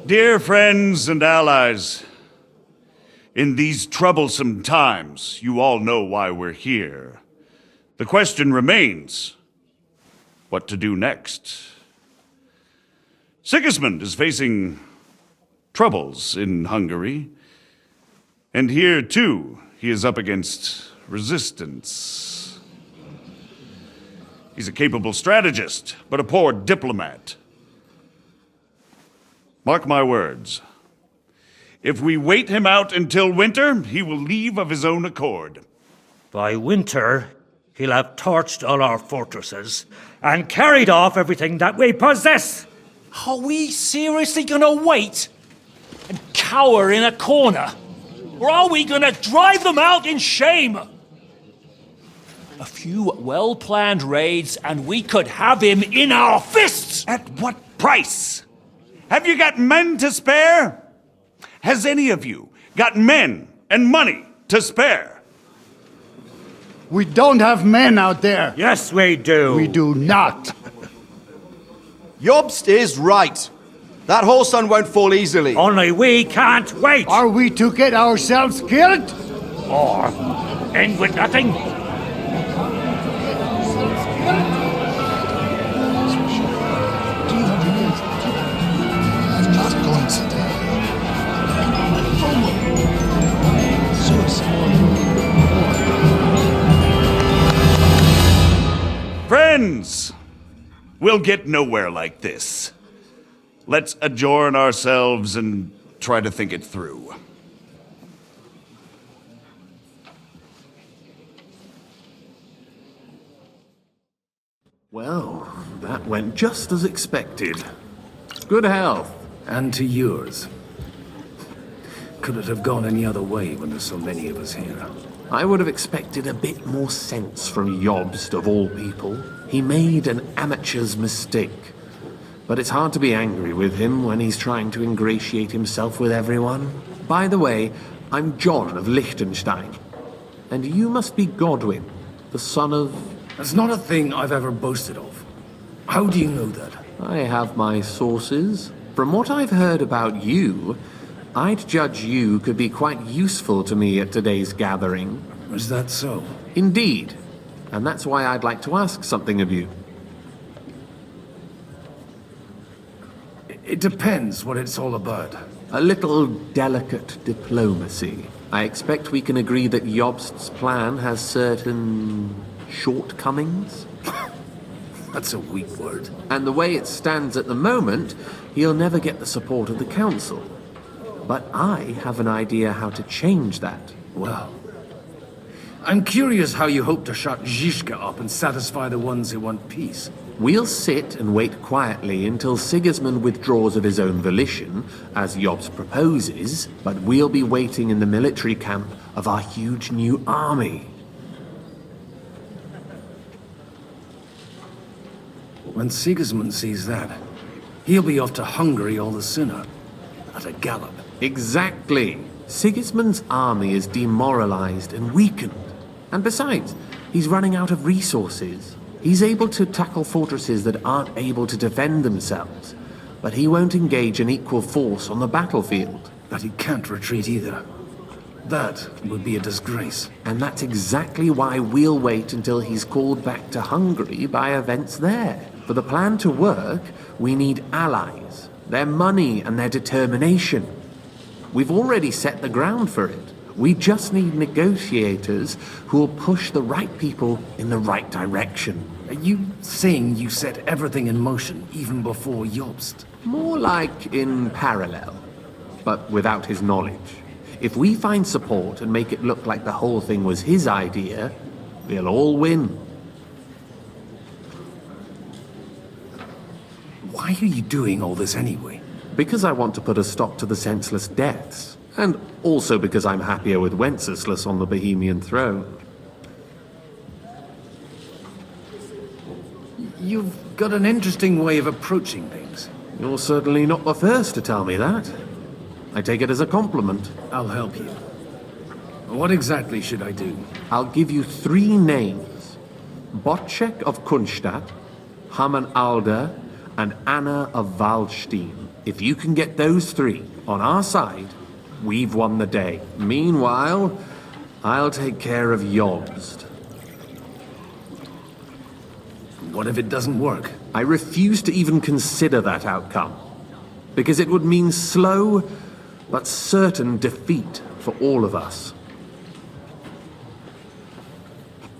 Dear friends and allies, in these troublesome times, you all know why we're here. The question remains, what to do next? Sigismund is facing troubles in Hungary, and here, too, he is up against resistance. He's a capable strategist, but a poor diplomat. Mark my words. If we wait him out until winter, he will leave of his own accord. By winter, he'll have torched all our fortresses and carried off everything that we possess. Are we seriously gonna wait and cower in a corner? Or are we gonna drive them out in shame? A few well-planned raids and we could have him in our fists! At what price? Have you got men to spare? Has any of you got men and money to spare? We don't have men out there. Yes, we do. We do not. Jobst is right. That whole sun won't fall easily. Only we can't wait. Are we to get ourselves killed? Or end with nothing? Friends, we'll get nowhere like this. Let's adjourn ourselves and try to think it through. Well, that went just as expected. Good health. And to yours. Could it have gone any other way when there's so many of us here? I would have expected a bit more sense from Jobst, of all people. He made an amateur's mistake. But it's hard to be angry with him when he's trying to ingratiate himself with everyone. By the way, I'm John of Liechtenstein. And you must be Godwin, the son of... That's not a thing I've ever boasted of. How do you know that? I have my sources. From what I've heard about you, I'd judge you could be quite useful to me at today's gathering. Is that so? Indeed. And that's why I'd like to ask something of you. It depends what it's all about. A little delicate diplomacy. I expect we can agree that Jobst's plan has certain shortcomings? That's a weak word. And the way it stands at the moment, he'll never get the support of the council. But I have an idea how to change that. Well, I'm curious how you hope to shut Zizka up and satisfy the ones who want peace. We'll sit and wait quietly until Sigismund withdraws of his own volition, as Jobst proposes, but we'll be waiting in the military camp of our huge new army. When Sigismund sees that, he'll be off to Hungary all the sooner. At a gallop. Exactly. Sigismund's army is demoralized and weakened. And besides, he's running out of resources. He's able to tackle fortresses that aren't able to defend themselves, but he won't engage an equal force on the battlefield. But he can't retreat either. That would be a disgrace. And that's exactly why we'll wait until he's called back to Hungary by events there. For the plan to work, we need allies, their money and their determination. We've already set the ground for it. We just need negotiators who will push the right people in the right direction. Are you saying you set everything in motion even before Jobst? More like in parallel, but without his knowledge. If we find support and make it look like the whole thing was his idea, we'll all win. Why are you doing all this anyway? Because I want to put a stop to the senseless deaths. And also because I'm happier with Wenceslas on the Bohemian throne. You've got an interesting way of approaching things. You're certainly not the first to tell me that. I take it as a compliment. I'll help you. What exactly should I do? I'll give you 3 names. Boczek of Kunstadt, Hamann Alder, and Anna of Waldstein. If you can get those 3 on our side, we've won the day. Meanwhile, I'll take care of Jobst. What if it doesn't work? I refuse to even consider that outcome. Because it would mean slow, but certain defeat for all of us.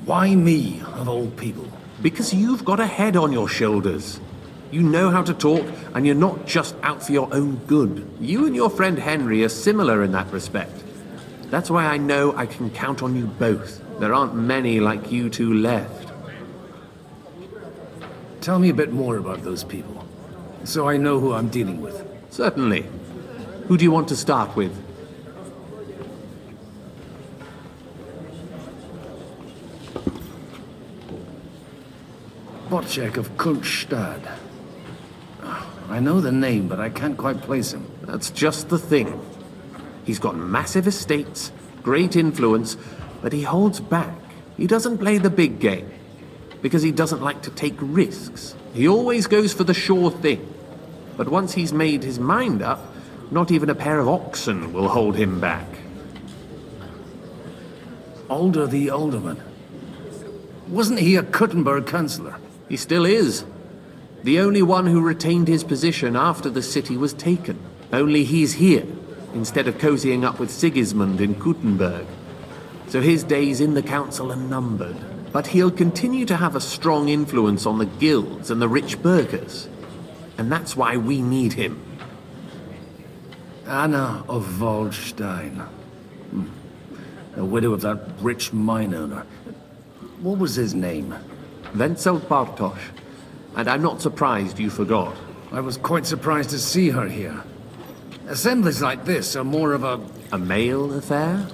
Why me, of all people? Because you've got a head on your shoulders. You know how to talk, and you're not just out for your own good. You and your friend Henry are similar in that respect. That's why I know I can count on you both. There aren't many like you two left. Tell me a bit more about those people, so I know who I'm dealing with. Certainly. Who do you want to start with? Boczek of Kunstadt. I know the name, but I can't quite place him. That's just the thing. He's got massive estates, great influence, but he holds back. He doesn't play the big game, because he doesn't like to take risks. He always goes for the sure thing. But once he's made his mind up, not even a pair of oxen will hold him back. Alder the Alderman. Wasn't he a Kuttenberg councillor? He still is. The only one who retained his position after the city was taken. Only he's here, instead of cozying up with Sigismund in Kuttenberg. So his days in the council are numbered. But he'll continue to have a strong influence on the guilds and the rich burghers. And that's why we need him. Anna of Waldstein. The widow of that rich mine owner. What was his name? Wenzel Bartosz. And I'm not surprised you forgot. I was quite surprised to see her here. Assemblies like this are more of a male affair?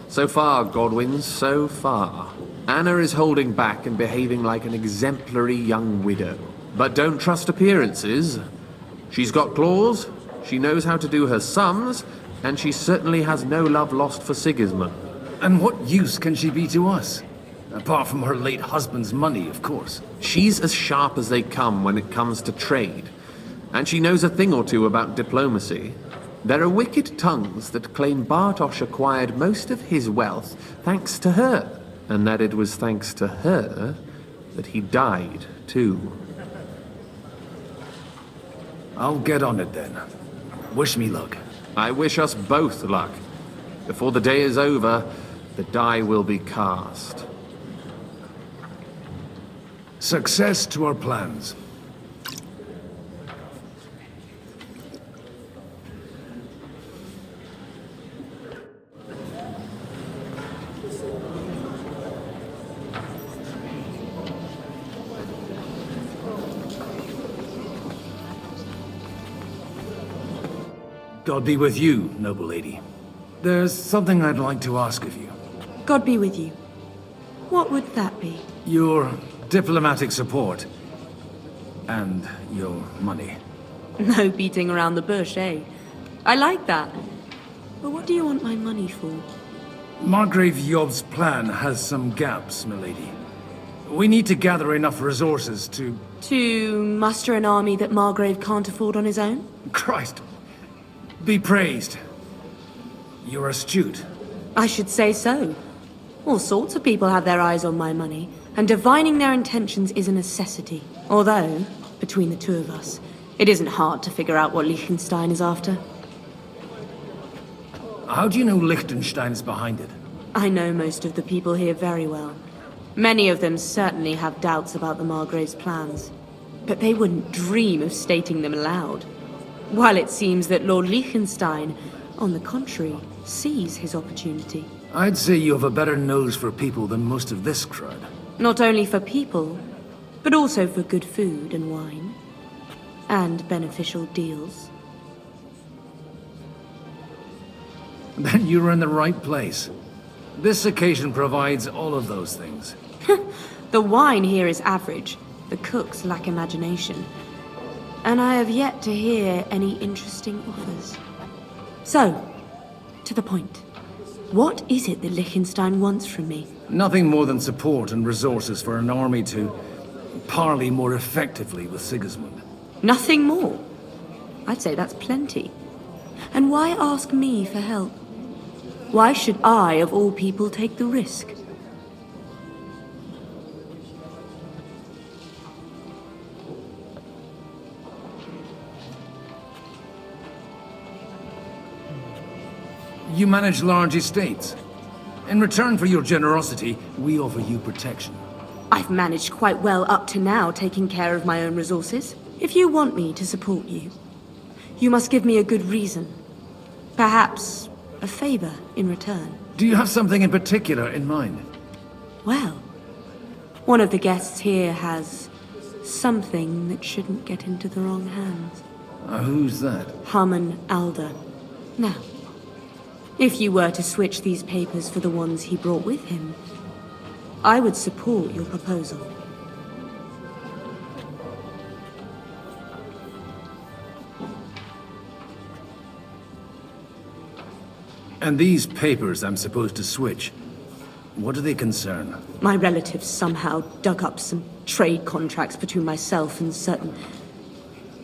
So far, Godwin, so far. Anna is holding back and behaving like an exemplary young widow. But don't trust appearances. She's got claws, she knows how to do her sums, and she certainly has no love lost for Sigismund. And what use can she be to us? Apart from her late husband's money, of course. She's as sharp as they come when it comes to trade. And she knows a thing or two about diplomacy. There are wicked tongues that claim Bartosz acquired most of his wealth thanks to her. And that it was thanks to her that he died, too. I'll get on it then. Wish me luck. I wish us both luck. Before the day is over, the die will be cast. Success to our plans. God be with you, noble lady. There's something I'd like to ask of you. God be with you. What would that be? Your diplomatic support. And your money. No beating around the bush, eh? I like that. But what do you want my money for? Margrave Yob's plan has some gaps, milady. We need to gather enough resources to... To muster an army that Margrave can't afford on his own? Christ. Be praised. You're astute. I should say so. All sorts of people have their eyes on my money, and divining their intentions is a necessity. Although, between the two of us, it isn't hard to figure out what Liechtenstein is after. How do you know Liechtenstein is behind it? I know most of the people here very well. Many of them certainly have doubts about the Margrave's plans. But they wouldn't dream of stating them aloud. While it seems that Lord Liechtenstein, on the contrary, sees his opportunity. I'd say you have a better nose for people than most of this crowd. Not only for people, but also for good food and wine. And beneficial deals. Then you're in the right place. This occasion provides all of those things. The wine here is average. The cooks lack imagination. And I have yet to hear any interesting offers. So, to the point. What is it that Liechtenstein wants from me? Nothing more than support and resources for an army to parley more effectively with Sigismund. Nothing more? I'd say that's plenty. And why ask me for help? Why should I, of all people, take the risk? You manage large estates. In return for your generosity, we offer you protection. I've managed quite well up to now, taking care of my own resources. If you want me to support you, you must give me a good reason. Perhaps a favor in return. Do you have something in particular in mind? Well, one of the guests here has something that shouldn't get into the wrong hands. Who's that? Haman Alder. Now, if you were to switch these papers for the ones he brought with him, I would support your proposal. And these papers I'm supposed to switch, what do they concern? My relatives somehow dug up some trade contracts between myself and certain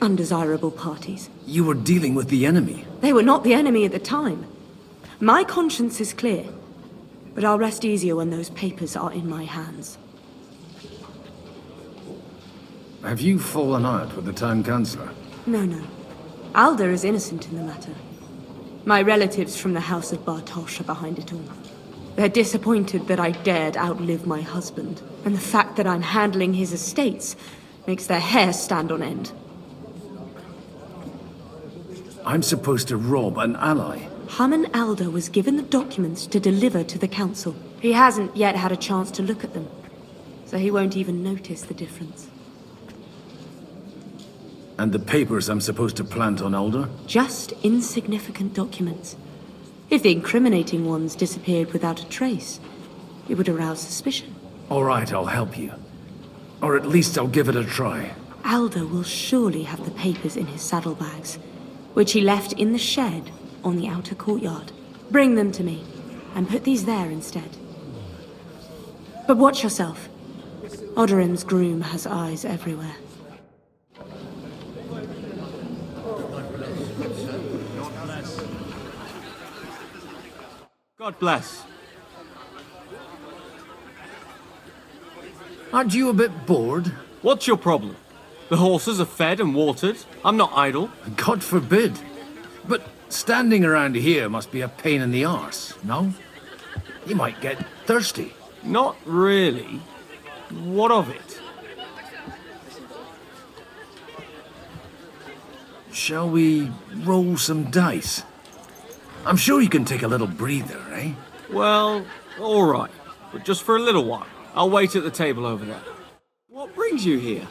undesirable parties. You were dealing with the enemy. They were not the enemy at the time. My conscience is clear, but I'll rest easier when those papers are in my hands. Have you fallen out with the Town Councillor? No. Alder is innocent in the matter. My relatives from the House of Bartosz are behind it all. They're disappointed that I dared outlive my husband, and the fact that I'm handling his estates makes their hair stand on end. I'm supposed to rob an ally. Haman Alder was given the documents to deliver to the council. He hasn't yet had a chance to look at them, so he won't even notice the difference. And the papers I'm supposed to plant on Alder? Just insignificant documents. If the incriminating ones disappeared without a trace, it would arouse suspicion. All right, I'll help you. Or at least I'll give it a try. Alder will surely have the papers in his saddlebags, which he left in the shed on the outer courtyard. Bring them to me, and put these there instead. But watch yourself. Oderin's groom has eyes everywhere. God bless. Aren't you a bit bored? What's your problem? The horses are fed and watered. I'm not idle. God forbid. But standing around here must be a pain in the arse, no? You might get thirsty. Not really. What of it? Shall we roll some dice? I'm sure you can take a little breather, eh? Well, all right. But just for a little while. I'll wait at the table over there. What brings you here?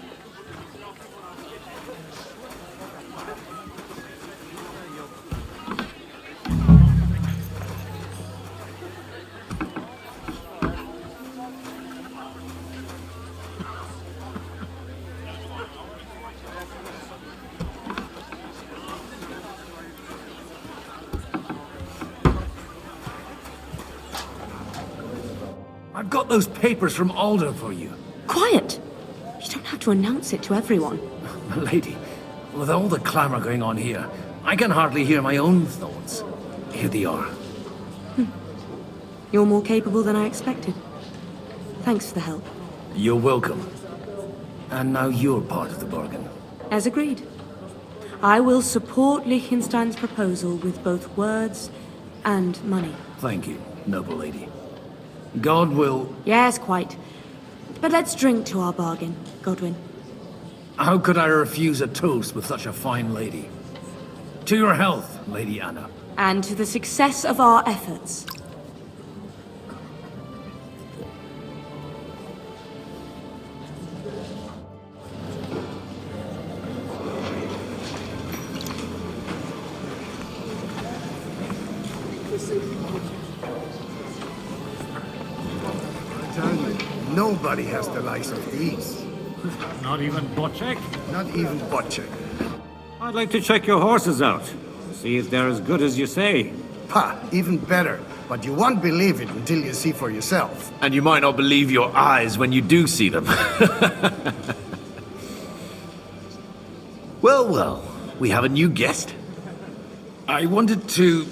I've got those papers from Alder for you. Quiet! You don't have to announce it to everyone. Milady, with all the clamor going on here, I can hardly hear my own thoughts. Here they are. You're more capable than I expected. Thanks for the help. You're welcome. And now you're part of the bargain. As agreed. I will support Liechtenstein's proposal with both words and money. Thank you, noble lady. God will... Yes, quite. But let's drink to our bargain, Godwin. How could I refuse a toast with such a fine lady? To your health, Lady Anna. And to the success of our efforts. Nobody has the likes of these. Not even Boczek? Not even Boczek. I'd like to check your horses out. See if they're as good as you say. Ha! Even better. But you won't believe it until you see for yourself. And you might not believe your eyes when you do see them. Well, well. We have a new guest. I wanted to...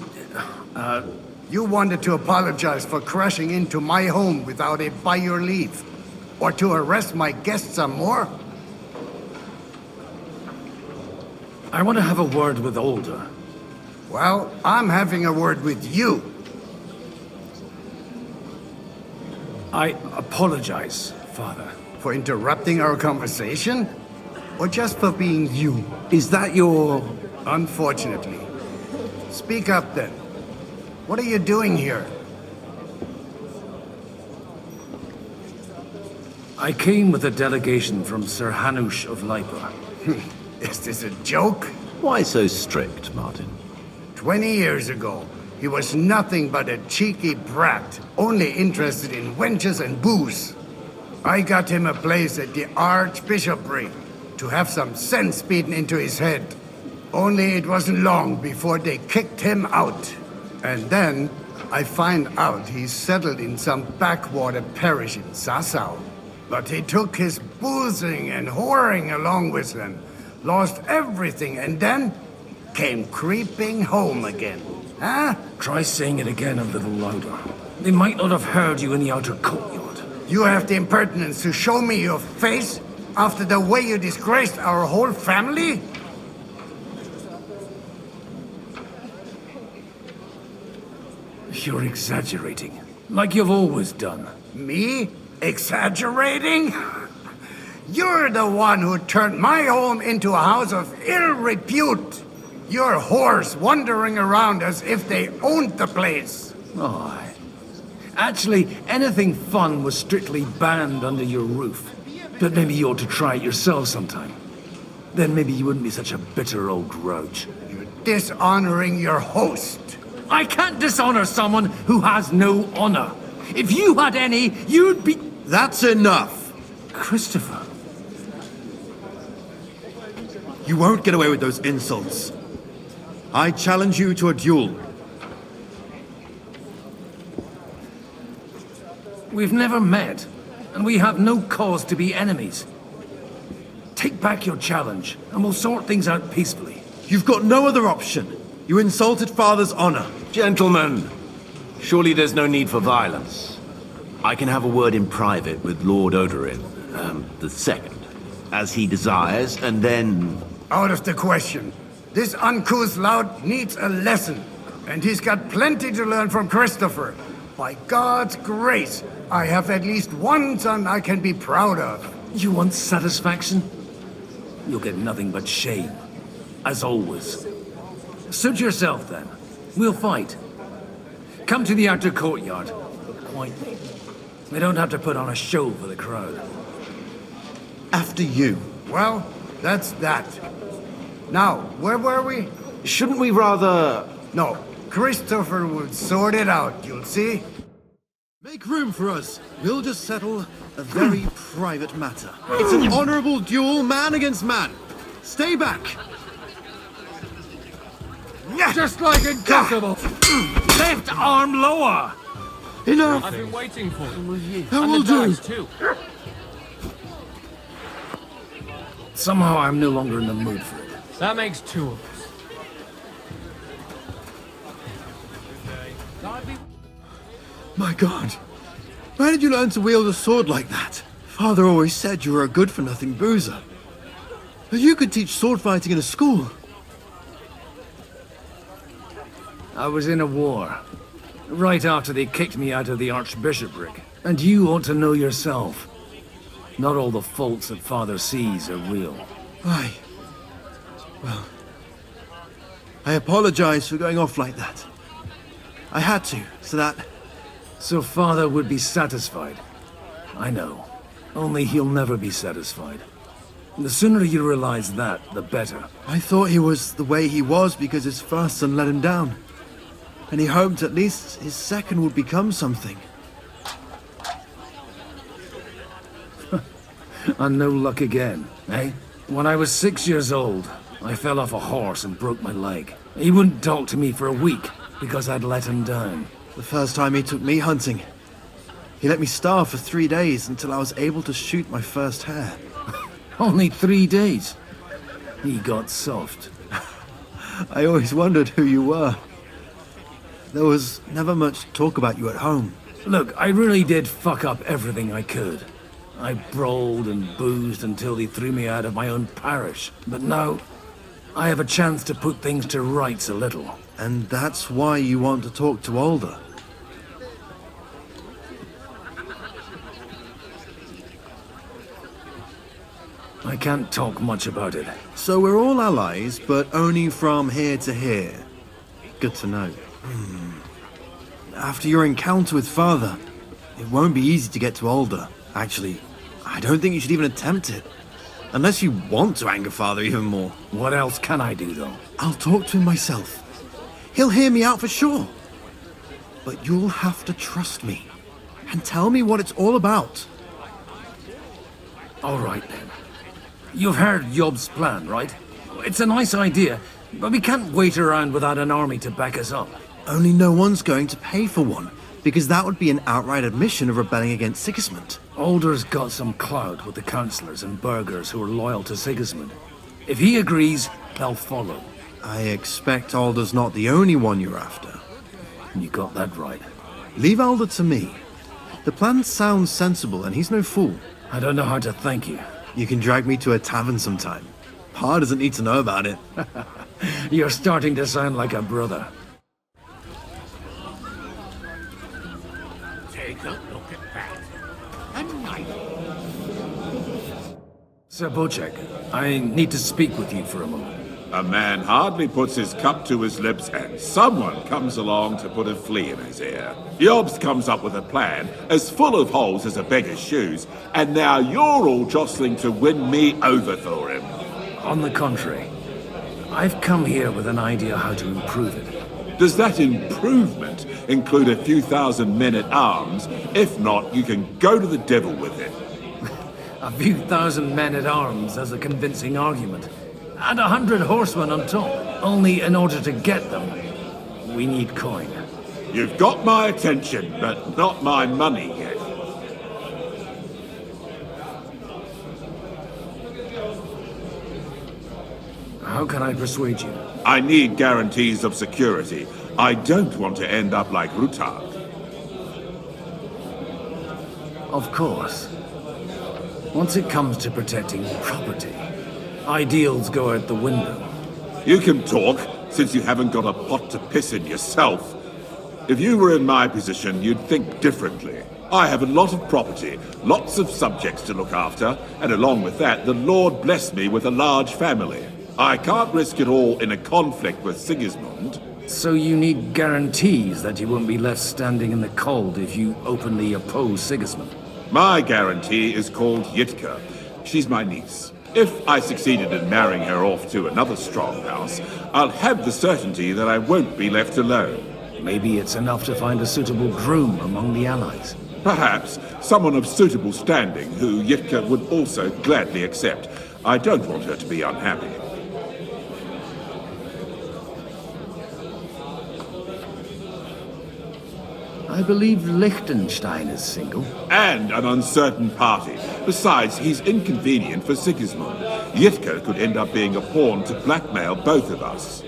You wanted to apologize for crashing into my home without it by your leave. Or to arrest my guests some more? I want to have a word with Alder. Well, I'm having a word with you. I apologize, Father. For interrupting our conversation? Or just for being you? Is that your... Unfortunately. Speak up then. What are you doing here? I came with a delegation from Sir Hanush of Leipa. Is this a joke? Why so strict, Martin? 20 years ago, he was nothing but a cheeky brat, only interested in wenches and booze. I got him a place at the Archbishopric to have some sense beaten into his head. Only it wasn't long before they kicked him out. And then I find out he's settled in some backwater parish in Sassau. But he took his boozing and whoring along with him, lost everything, and then came creeping home again. Huh? Try saying it again a little louder. They might not have heard you in the outer courtyard. You have the impertinence to show me your face after the way you disgraced our whole family? You're exaggerating, like you've always done. Me? Exaggerating? You're the one who turned my home into a house of ill repute. Your whores wandering around as if they owned the place. Oh, actually, anything fun was strictly banned under your roof. But maybe you ought to try it yourself sometime. Then maybe you wouldn't be such a bitter old grouch. You're dishonoring your host. I can't dishonor someone who has no honor. If you had any, you'd be... That's enough! Christopher. You won't get away with those insults. I challenge you to a duel. We've never met, and we have no cause to be enemies. Take back your challenge, and we'll sort things out peacefully. You've got no other option. You insulted Father's honor. Gentlemen, surely there's no need for violence. I can have a word in private with Lord Oderin, the second, as he desires, and then... Out of the question. This uncouth lout needs a lesson, and he's got plenty to learn from Christopher. By God's grace, I have at least one son I can be proud of. You want satisfaction? You'll get nothing but shame, as always. Suit yourself, then. We'll fight. Come to the outer courtyard, but quietly. We don't have to put on a show for the crowd. After you. Well, that's that. Now, where were we? Shouldn't we rather... No, Christopher will sort it out, you'll see. Make room for us. We'll just settle a very private matter. It's an honorable duel, man against man. Stay back. Just like in Kosovo. Left arm lower. Enough! I've been waiting for it. That And will the do! bags, too. Somehow I'm no longer in the mood for it. That makes two of us. My God. Where did you learn to wield a sword like that? Father always said you were a good-for-nothing boozer. But you could teach sword fighting in a school. I was in a war. Right after they kicked me out of the archbishopric. And you ought to know yourself. Not all the faults that Father sees are real. Aye. Well, I apologize for going off like that. I had to, so that... So Father would be satisfied. I know. Only he'll never be satisfied. The sooner you realize that, the better. I thought he was the way he was because his first son let him down. And he hoped at least his second would become something. And no luck again, eh? When I was 6 years old, I fell off a horse and broke my leg. He wouldn't talk to me for a week because I'd let him down. The first time he took me hunting, he let me starve for 3 days until I was able to shoot my first hare. Only 3 days? He got soft. I always wondered who you were. There was never much talk about you at home. Look, I really did fuck up everything I could. I brawled and boozed until they threw me out of my own parish. But now, I have a chance to put things to rights a little. And that's why you want to talk to Alder. I can't talk much about it. So we're all allies, but only from here to here. Good to know. After your encounter with Father, it won't be easy to get to Alder. Actually, I don't think you should even attempt it. Unless you want to anger Father even more. What else can I do, though? I'll talk to him myself. He'll hear me out for sure. But you'll have to trust me. And tell me what it's all about. All right, then. You've heard Job's plan, right? It's a nice idea, but we can't wait around without an army to back us up. Only no one's going to pay for one, because that would be an outright admission of rebelling against Sigismund. Alder's got some clout with the councillors and burghers who are loyal to Sigismund. If he agrees, they'll follow. I expect Alder's not the only one you're after. You got that right. Leave Alder to me. The plan sounds sensible, and he's no fool. I don't know how to thank you. You can drag me to a tavern sometime. Pa doesn't need to know about it. You're starting to sound like a brother. Take a look at that. A knife. Sir Boczek, I need to speak with you for a moment. A man hardly puts his cup to his lips and someone comes along to put a flea in his ear. Jobs comes up with a plan as full of holes as a beggar's shoes, and now you're all jostling to win me over for him. On the contrary, I've come here with an idea how to improve it. Does that improvement include a few thousand men at arms? If not, you can go to the devil with it. A few thousand men at arms as a convincing argument. And 100 horsemen on top. Only in order to get them, we need coin. You've got my attention, but not my money yet. How can I persuade you? I need guarantees of security. I don't want to end up like Ruthard. Of course. Once it comes to protecting property, ideals go out the window. You can talk, since you haven't got a pot to piss in yourself. If you were in my position, you'd think differently. I have a lot of property, lots of subjects to look after, and along with that, the Lord blessed me with a large family. I can't risk it all in a conflict with Sigismund. So you need guarantees that you won't be left standing in the cold if you openly oppose Sigismund? My guarantee is called Yitka. She's my niece. If I succeeded in marrying her off to another strong house, I'll have the certainty that I won't be left alone. Maybe it's enough to find a suitable groom among the allies. Perhaps someone of suitable standing who Yitka would also gladly accept. I don't want her to be unhappy. I believe Liechtenstein is single. And an uncertain party. Besides, he's inconvenient for Sigismund. Yitka could end up being a pawn to blackmail both of us.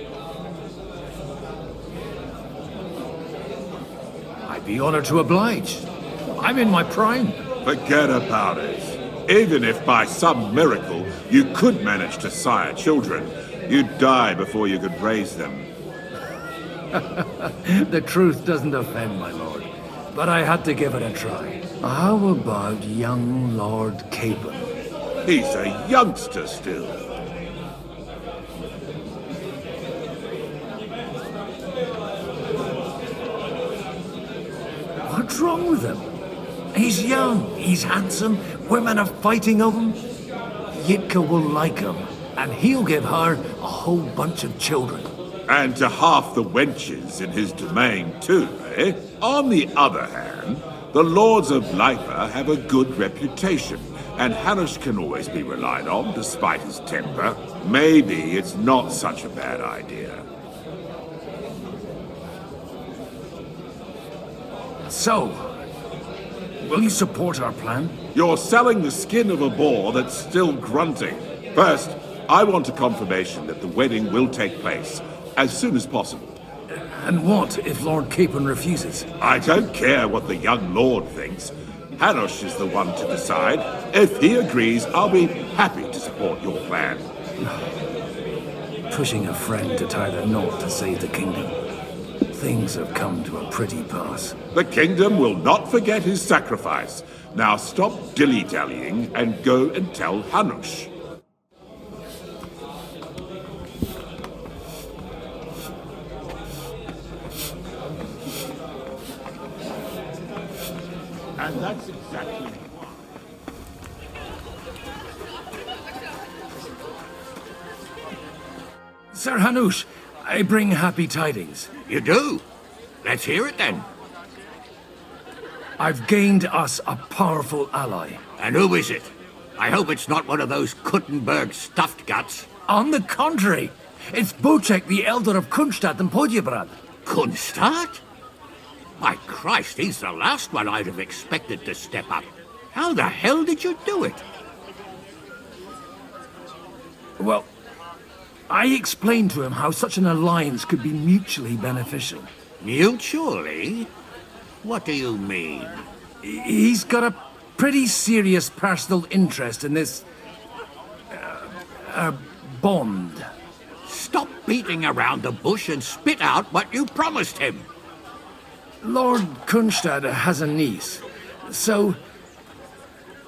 I'd be honored to oblige. I'm in my prime. Forget about it. Even if by some miracle you could manage to sire children, you'd die before you could raise them. The truth doesn't offend, my lord. But I had to give it a try. How about young Lord Capon? He's a youngster still. What's wrong with him? He's young, he's handsome, women are fighting over him. Yitka will like him, and he'll give her a whole bunch of children. And to half the wenches in his domain too, eh? On the other hand, the lords of Lipa have a good reputation, and Hanush can always be relied on despite his temper. Maybe it's not such a bad idea. So, will you support our plan? You're selling the skin of a boar that's still grunting. First, I want a confirmation that the wedding will take place as soon as possible. And what if Lord Capon refuses? I don't care what the young lord thinks. Hanush is the one to decide. If he agrees, I'll be happy to support your plan. Pushing a friend to tie the knot to save the kingdom. Things have come to a pretty pass. The kingdom will not forget his sacrifice. Now stop dilly-dallying and go and tell Hanush. And that's exactly why. Sir Hanush, I bring happy tidings. You do? Let's hear it then. I've gained us a powerful ally. And who is it? I hope it's not one of those Kuttenberg stuffed guts. On the contrary, it's Boczko, the elder of Kunstadt and Podjebrad. Kunstadt? My Christ, he's the last one I'd have expected to step up. How the hell did you do it? Well, I explained to him how such an alliance could be mutually beneficial. Mutually? What do you mean? He's got a pretty serious personal interest in this... bond. Stop beating around the bush and spit out what you promised him. Lord Kunstadt has a niece, so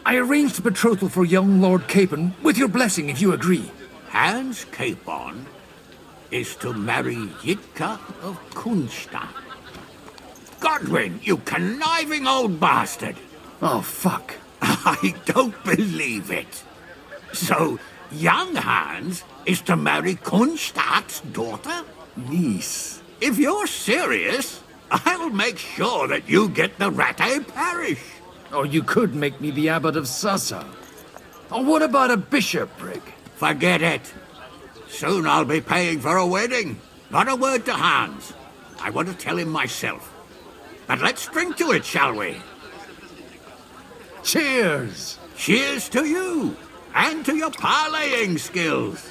I arranged a betrothal for young Lord Capon, with your blessing if you agree. Hans Capon is to marry Yitka of Kunstadt. Godwin, you conniving old bastard! Oh, fuck. I don't believe it. So, young Hans is to marry Kunstadt's daughter? Niece. If you're serious, I'll make sure that you get the Rattay parish. Or you could make me the abbot of Sassa. Or what about a bishopric? Forget it. Soon I'll be paying for a wedding. Not a word to Hans. I want to tell him myself. But let's drink to it, shall we? Cheers! Cheers to you, and to your parleying skills.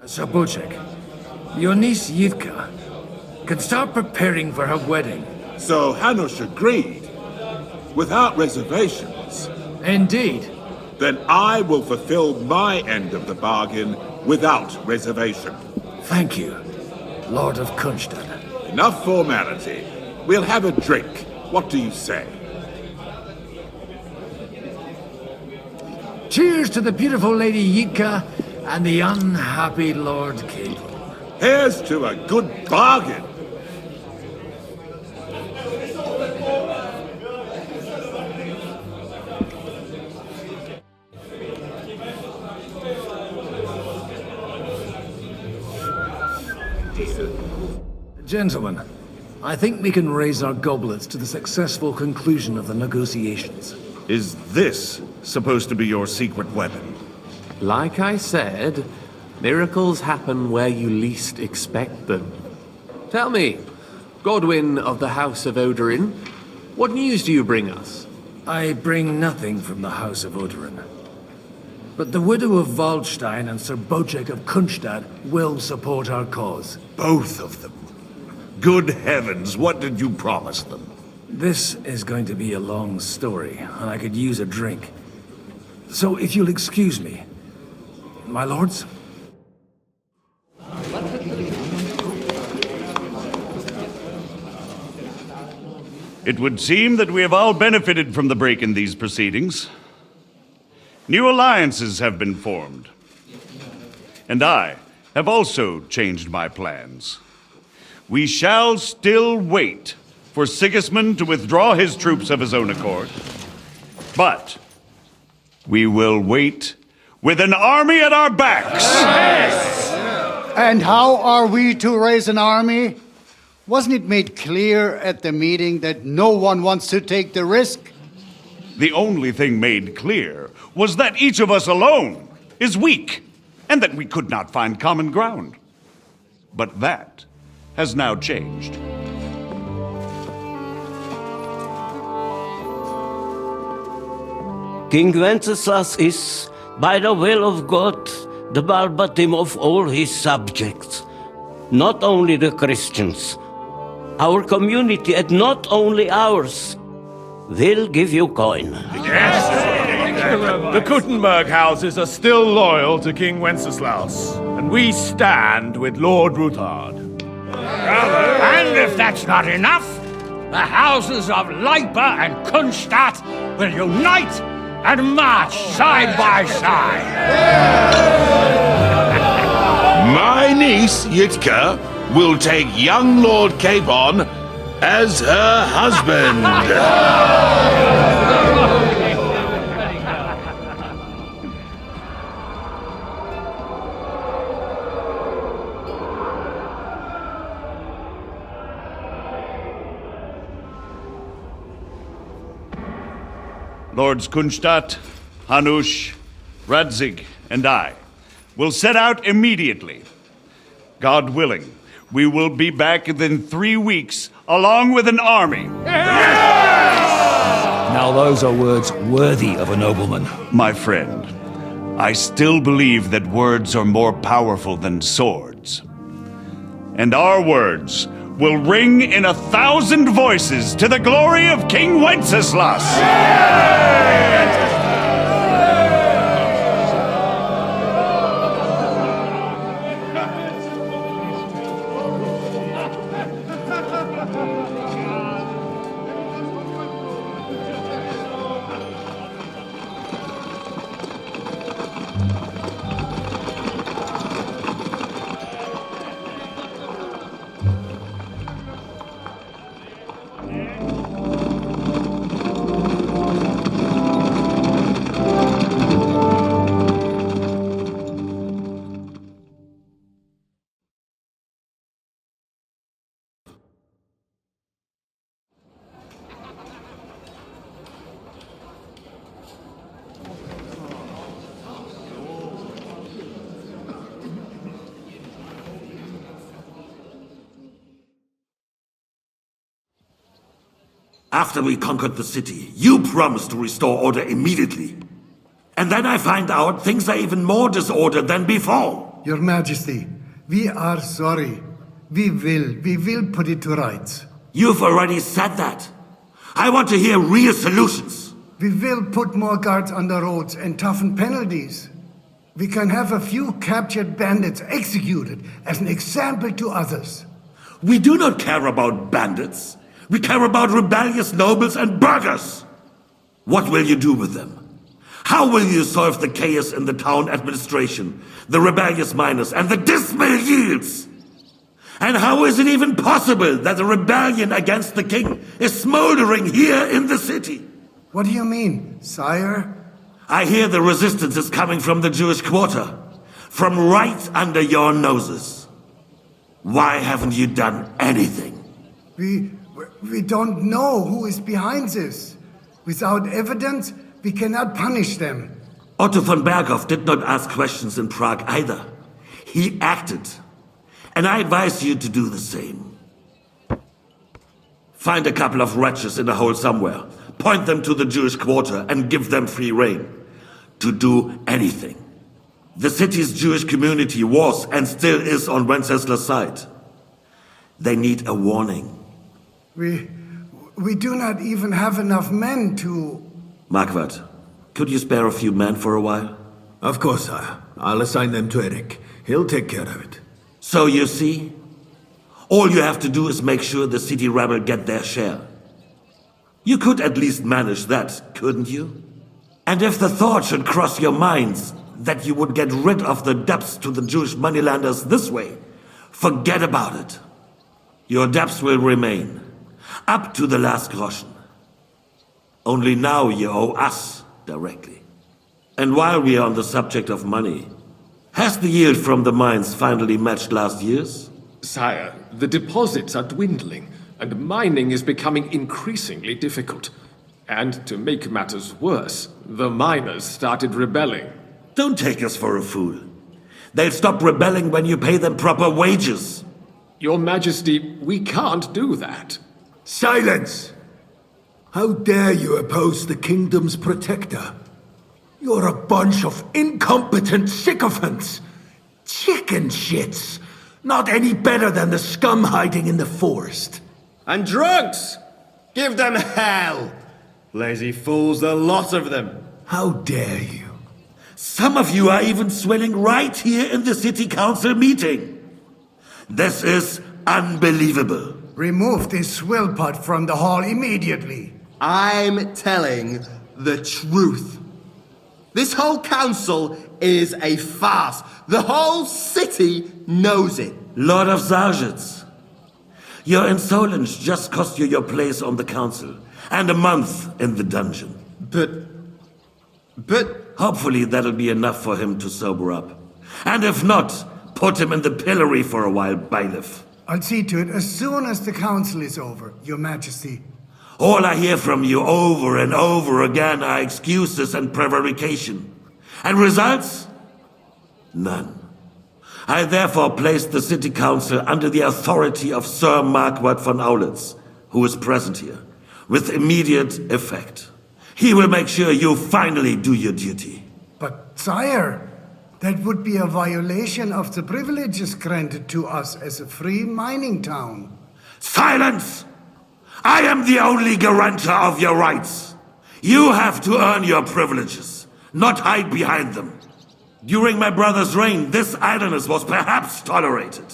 So, Boczko, your niece Yitka can start preparing for her wedding. So Hanush agreed, without reservations. Indeed. Then I will fulfill my end of the bargain without reservation. Thank you, Lord of Kunstadt. Enough formality. We'll have a drink. What do you say? Cheers to the beautiful Lady Yitka and the unhappy Lord Capon. Here's to a good bargain. Gentlemen, I think we can raise our goblets to the successful conclusion of the negotiations. Is this supposed to be your secret weapon? Like I said, miracles happen where you least expect them. Tell me, Godwin of the House of Oderin, what news do you bring us? I bring nothing from the House of Oderin. But the widow of Waldstein and Sir Boczko of Kunstad will support our cause. Both of them. Good heavens, what did you promise them? This is going to be a long story, and I could use a drink. So if you'll excuse me, my lords? It would seem that we have all benefited from the break in these proceedings. New alliances have been formed. And I have also changed my plans. We shall still wait for Sigismund to withdraw his troops of his own accord. But we will wait with an army at our backs. Yes. And how are we to raise an army? Wasn't it made clear at the meeting that no one wants to take the risk? The only thing made clear was that each of us alone is weak, and that we could not find common ground. But that has now changed. King Wenceslas is, by the will of God, the balbatim of all his subjects. Not only the Christians, our community, and not only ours, will give you coin. Yes! The Kuttenberg houses are still loyal to King Wenceslas, and we stand with Lord Ruthard. And if that's not enough, the houses of Lippe and Kunstadt will unite and march side by side. My niece, Yitka, will take young Lord Capon as her husband. Lords Kunstadt, Hanush, Radzig, and I will set out immediately. God willing, we will be back within 3 weeks, along with an army. Now those are words worthy of a nobleman. My friend, I still believe that words are more powerful than swords. And our words will ring in 1,000 voices to the glory of King Wenceslas! After we conquered the city, you promised to restore order immediately. And then I find out things are even more disordered than before. Your Majesty, we are sorry. We will put it to rights. You've already said that. I want to hear real solutions. We will put more guards on the roads and toughen penalties. We can have a few captured bandits executed as an example to others. We do not care about bandits. We care about rebellious nobles and burghers. What will you do with them? How will you solve the chaos in the town administration, the rebellious miners, and the dismal yields? And how is it even possible that a rebellion against the king is smoldering here in the city? What do you mean, sire? I hear the resistance is coming from the Jewish quarter, from right under your noses. Why haven't you done anything? We don't know who is behind this. Without evidence, we cannot punish them. Otto von Berghoff did not ask questions in Prague either. He acted. And I advise you to do the same. Find a couple of wretches in a hole somewhere, point them to the Jewish quarter, and give them free rein to do anything. The city's Jewish community was and still is on Wencesla's side. They need a warning. We do not even have enough men to... Markvart, could you spare a few men for a while? Of course, sire. I'll assign them to Eric. He'll take care of it. So you see, all you have to do is make sure the city rabble get their share. You could at least manage that, couldn't you? And if the thought should cross your minds that you would get rid of the debts to the Jewish moneylanders this way, forget about it. Your debts will remain, up to the last groschen. Only now you owe us directly. And while we are on the subject of money, has the yield from the mines finally matched last year's? Sire, the deposits are dwindling, and mining is becoming increasingly difficult. And to make matters worse, the miners started rebelling. Don't take us for a fool. They'll stop rebelling when you pay them proper wages. Your Majesty, we can't do that. Silence! How dare you oppose the kingdom's protector? You're a bunch of incompetent sycophants! Chicken shits! Not any better than the scum hiding in the forest. And drunks! Give them hell! Lazy fools, the lot of them! How dare you? Some of you are even swelling right here in the city council meeting. This is unbelievable. Remove this swillpot from the hall immediately. I'm telling the truth. This whole council is a farce. The whole city knows it. Lord of Sargents, your insolence just cost you your place on the council and a month in the dungeon. But... Hopefully that'll be enough for him to sober up. And if not, put him in the pillory for a while, bailiff. I'll see to it as soon as the council is over, Your Majesty. All I hear from you over and over again are excuses and prevarication. And results? None. I therefore place the city council under the authority of Sir Markvart von Aulitz, who is present here, with immediate effect. He will make sure you finally do your duty. But, sire, that would be a violation of the privileges granted to us as a free mining town. Silence! I am the only guarantor of your rights. You have to earn your privileges, not hide behind them. During my brother's reign, this idleness was perhaps tolerated.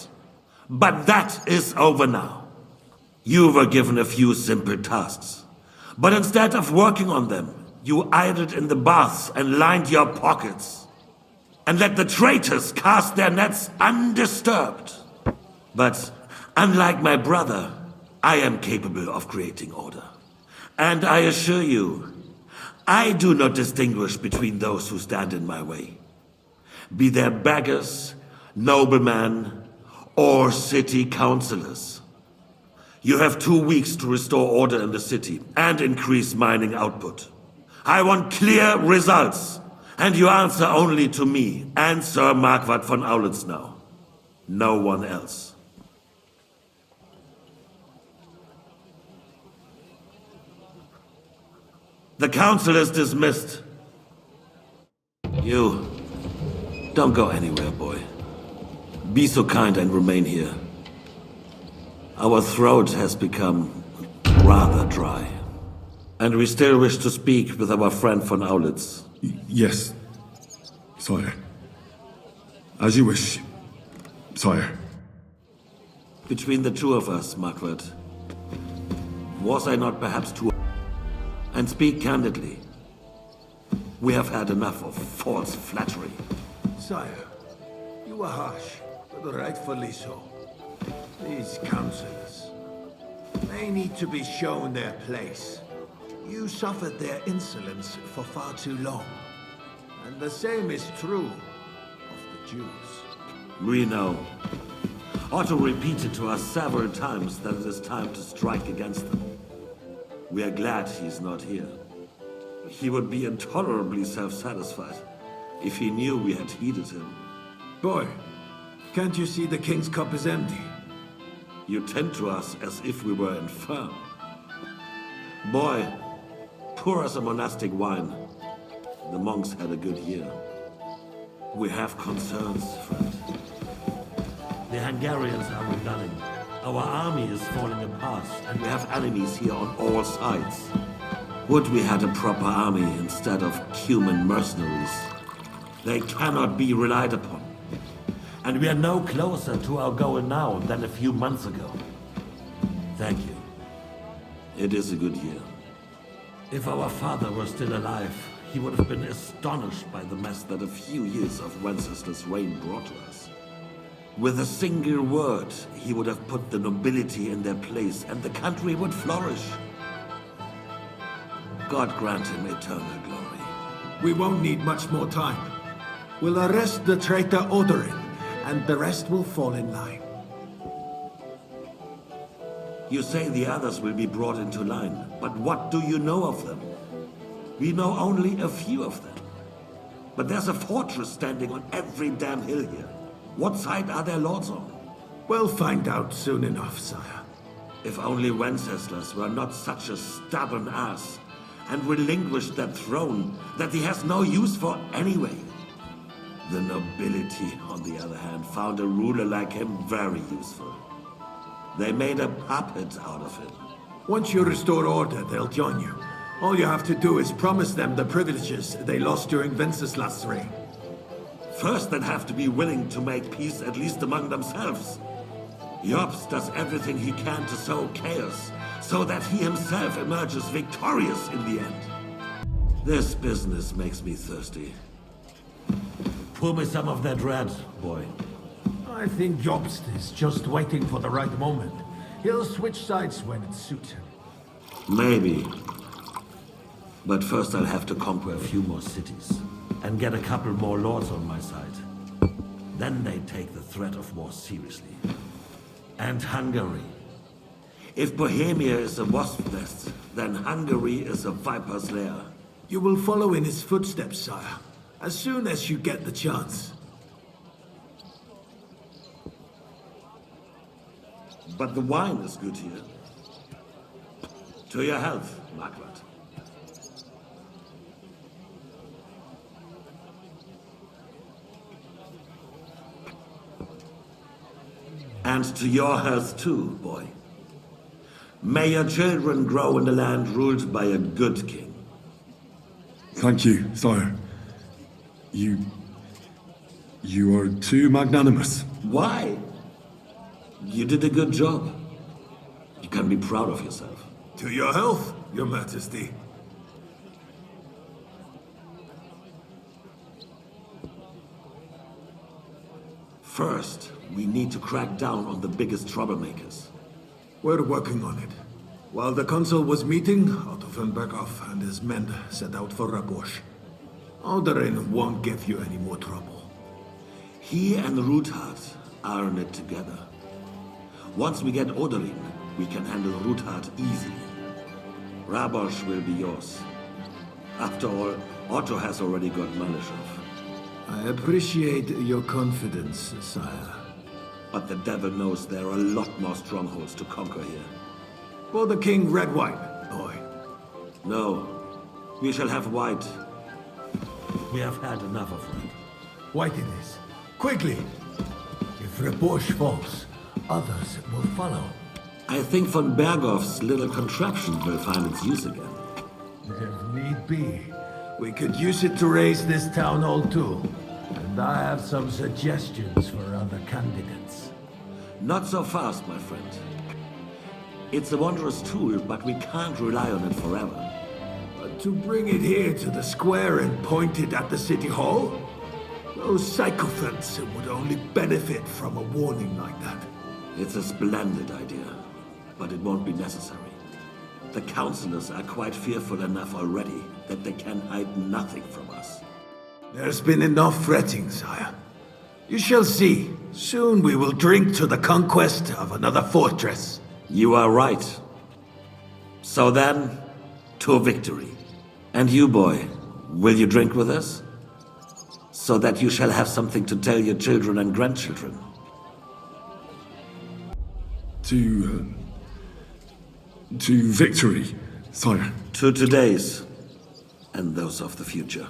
But that is over now. You were given a few simple tasks. But instead of working on them, you idled in the baths and lined your pockets. And let the traitors cast their nets undisturbed. But unlike my brother, I am capable of creating order. And I assure you, I do not distinguish between those who stand in my way. Be they beggars, noblemen, or city councillors. You have 2 weeks to restore order in the city and increase mining output. I want clear results, and you answer only to me and Sir Markvart von Aulitz now. No one else. The council is dismissed. You, don't go anywhere, boy. Be so kind and remain here. Our throat has become rather dry. And we still wish to speak with our friend von Aulitz. Yes, sire. As you wish, sire. Between the two of us, Markvart, was I not perhaps too... And speak candidly. We have had enough of false flattery. Sire, you are harsh, but rightfully so. These councillors, they need to be shown their place. You suffered their insolence for far too long. And the same is true of the Jews. We know. Otto repeated to us several times that it is time to strike against them. We are glad he's not here. He would be intolerably self-satisfied if he knew we had heeded him. Boy, can't you see the king's cup is empty? You tend to us as if we were infirm. Boy, pour us a monastic wine. The monks had a good year. We have concerns, friend. The Hungarians are rebelling. Our army is falling apart, and we have enemies here on all sides. Would we had a proper army instead of human mercenaries? They cannot be relied upon. And we are no closer to our goal now than a few months ago. Thank you. It is a good year. If our father were still alive, he would have been astonished by the mess that a few years of Wenceslas' reign brought to us. With a single word, he would have put the nobility in their place, and the country would flourish. God grant him eternal glory. We won't need much more time. We'll arrest the traitor Oderin, and the rest will fall in line. You say the others will be brought into line, but what do you know of them? We know only a few of them. But there's a fortress standing on every damn hill here. What side are their lords on? We'll find out soon enough, sire. If only Wenceslas were not such a stubborn ass, and relinquished that throne that he has no use for anyway. The nobility, on the other hand, found a ruler like him very useful. They made a puppet out of him. Once you restore order, they'll join you. All you have to do is promise them the privileges they lost during Wenceslas' reign. First, they'd have to be willing to make peace at least among themselves. Jobst does everything he can to sow chaos, so that he himself emerges victorious in the end. This business makes me thirsty. Pour me some of that red, boy. I think Jobst is just waiting for the right moment. He'll switch sides when it suits him. Maybe. But first I'll have to conquer a few more cities, and get a couple more lords on my side. Then they take the threat of war seriously. And Hungary. If Bohemia is a wasp nest, then Hungary is a viper's lair. You will follow in his footsteps, sire, as soon as you get the chance. But the wine is good here. To your health, Markvart. And to your health too, boy. May your children grow in a land ruled by a good king. Thank you, sire. You are too magnanimous. Why? You did a good job. You can be proud of yourself. To your health, your majesty. First, we need to crack down on the biggest troublemakers. We're working on it. While the consul was meeting, Otto von Berghoff and his men set out for Raborsch. Oderin won't give you any more trouble. He and Ruthard are in it together. Once we get Oderin, we can handle Ruthard easily. Raborsch will be yours. After all, Otto has already got Malishov. I appreciate your confidence, sire. But the devil knows there are a lot more strongholds to conquer here. For the king, red wine, boy. No, we shall have white. We have had enough of red. White it is. Quickly! If Raborsch falls, others will follow. I think von Berghoff's little contraption will find its use again. If need be, we could use it to raise this town hall too. And I have some suggestions for other candidates. Not so fast, my friend. It's a wondrous tool, but we can't rely on it forever. But to bring it here to the square and point it at the city hall? Those sycophants would only benefit from a warning like that. It's a splendid idea, but it won't be necessary. The councillors are quite fearful enough already that they can hide nothing from us. There's been enough fretting, sire. You shall see. Soon we will drink to the conquest of another fortress. You are right. So then, to victory. And you, boy, will you drink with us? So that you shall have something to tell your children and grandchildren. To victory, sire. To today's, and those of the future.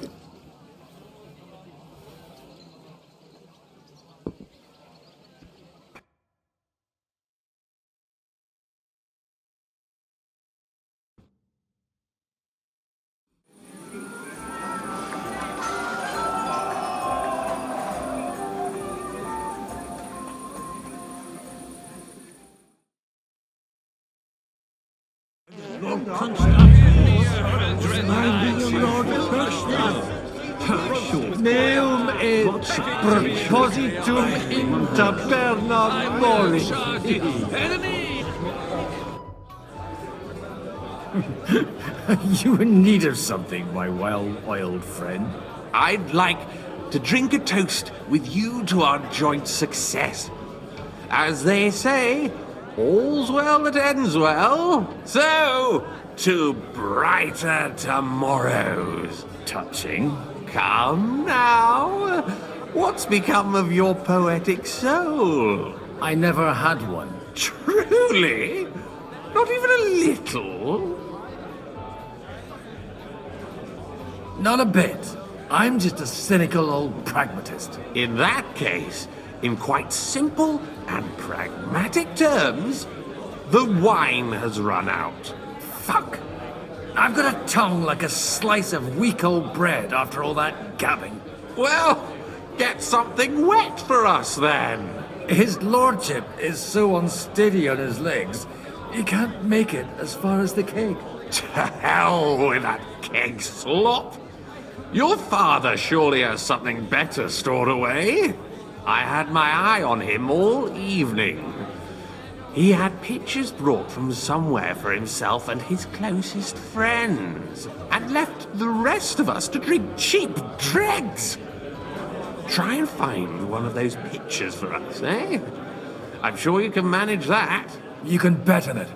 Neum et propositum inter perna mori. You in need of something, my well-oiled friend? I'd like to drink a toast with you to our joint success. As they say, all's well that ends well. So, to brighter tomorrows. Touching. Come now. What's become of your poetic soul? I never had one. Truly? Not even a little? Not a bit. I'm just a cynical old pragmatist. In that case, in quite simple and pragmatic terms, the wine has run out. Fuck! I've got a tongue like a slice of weak old bread after all that gabbing. Well, get something wet for us then. His lordship is so unsteady on his legs, he can't make it as far as the keg. To hell with that keg slop. Your father surely has something better stored away. I had my eye on him all evening. He had pictures brought from somewhere for himself and his closest friends, and left the rest of us to drink cheap dregs. Try and find one of those pictures for us, eh? I'm sure you can manage that. You can bet on it.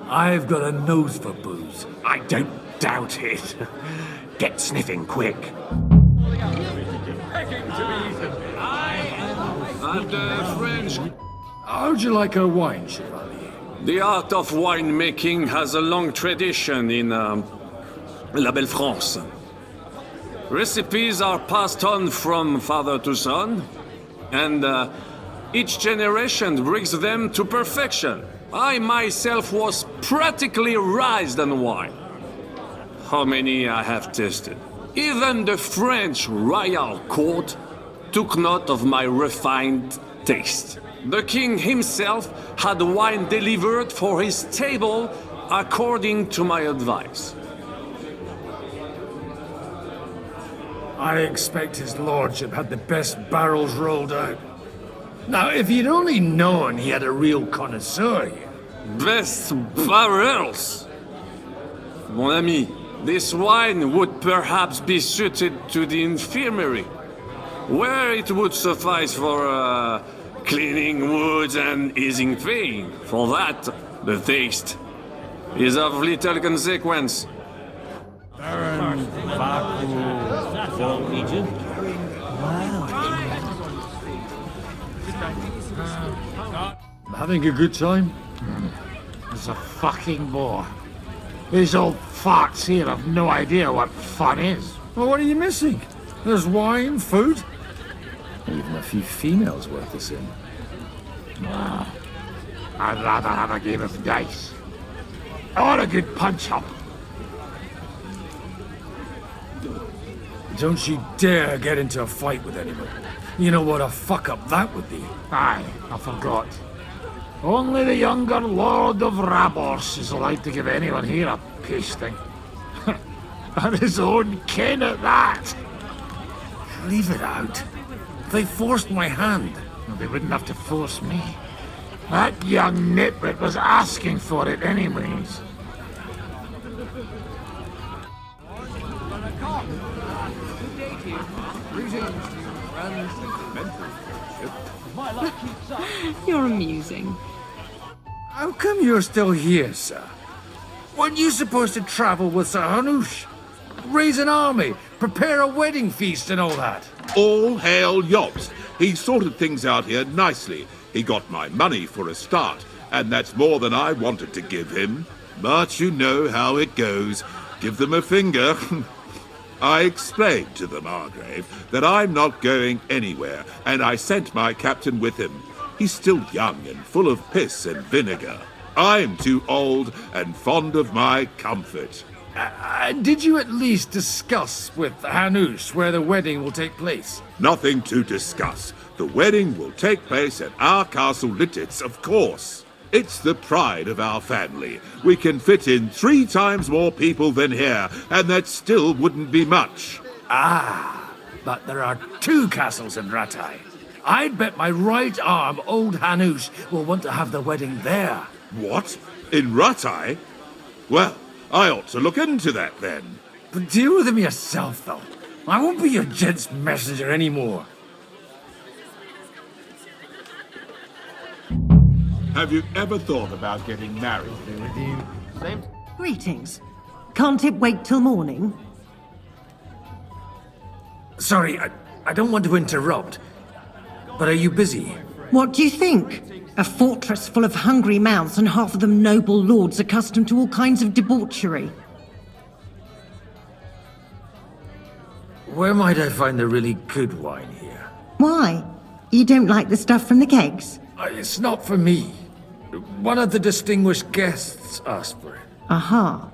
I've got a nose for booze. I don't doubt it. Get sniffing quick. And French. How'd you like a wine, Chevalier? The art of winemaking has a long tradition in La Belle France. Recipes are passed on from father to son, and each generation brings them to perfection. I myself was practically raised on wine. How many I have tasted. Even the French royal court took note of my refined taste. The king himself had wine delivered for his table according to my advice. I expect his lordship had the best barrels rolled out. Now, if you'd only known he had a real connoisseur here. Best barrels? Mon ami, this wine would perhaps be suited to the infirmary, where it would suffice for cleaning wounds and easing pain. For that, the taste is of little consequence. Baron Baku for Egypt. Having a good time? It's a fucking bore. These old farts here have no idea what fun is. Well, what are you missing? There's wine, food, even a few females worth the same. I'd rather have a game of dice. Or a good punch-up. Don't you dare get into a fight with anyone. You know what a fuck-up that would be. Aye, I forgot. Only the younger Lord of Raborsch is allowed to give anyone here a pasting. And his own kin at that. Leave it out. They forced my hand. Well, they wouldn't have to force me. That young nitwit was asking for it anyways. You're amusing. How come you're still here, sir? Weren't you supposed to travel with Sir Hanush? Raise an army, prepare a wedding feast and all that? All hail Yops. He sorted things out here nicely. He got my money for a start, and that's more than I wanted to give him. But you know how it goes. Give them a finger. I explained to the Margrave that I'm not going anywhere, and I sent my captain with him. He's still young and full of piss and vinegar. I'm too old and fond of my comfort. Did you at least discuss with Hanush where the wedding will take place? Nothing to discuss. The wedding will take place at our castle Littitz, of course. It's the pride of our family. We can fit in 3 times more people than here, and that still wouldn't be much. Ah, but there are 2 castles in Ratai. I'd bet my right arm old Hanush will want to have the wedding there. What? In Ratai? Well, I ought to look into that then. But deal with him yourself, though. I won't be your gent's messenger anymore. Have you ever thought about getting married? Greetings. Can't it wait till morning? Sorry, I don't want to interrupt. But are you busy? What do you think? A fortress full of hungry mouths and half of them noble lords accustomed to all kinds of debauchery. Where might I find the really good wine here? Why? You don't like the stuff from the kegs? It's not for me. One of the distinguished guests asked for it. Aha.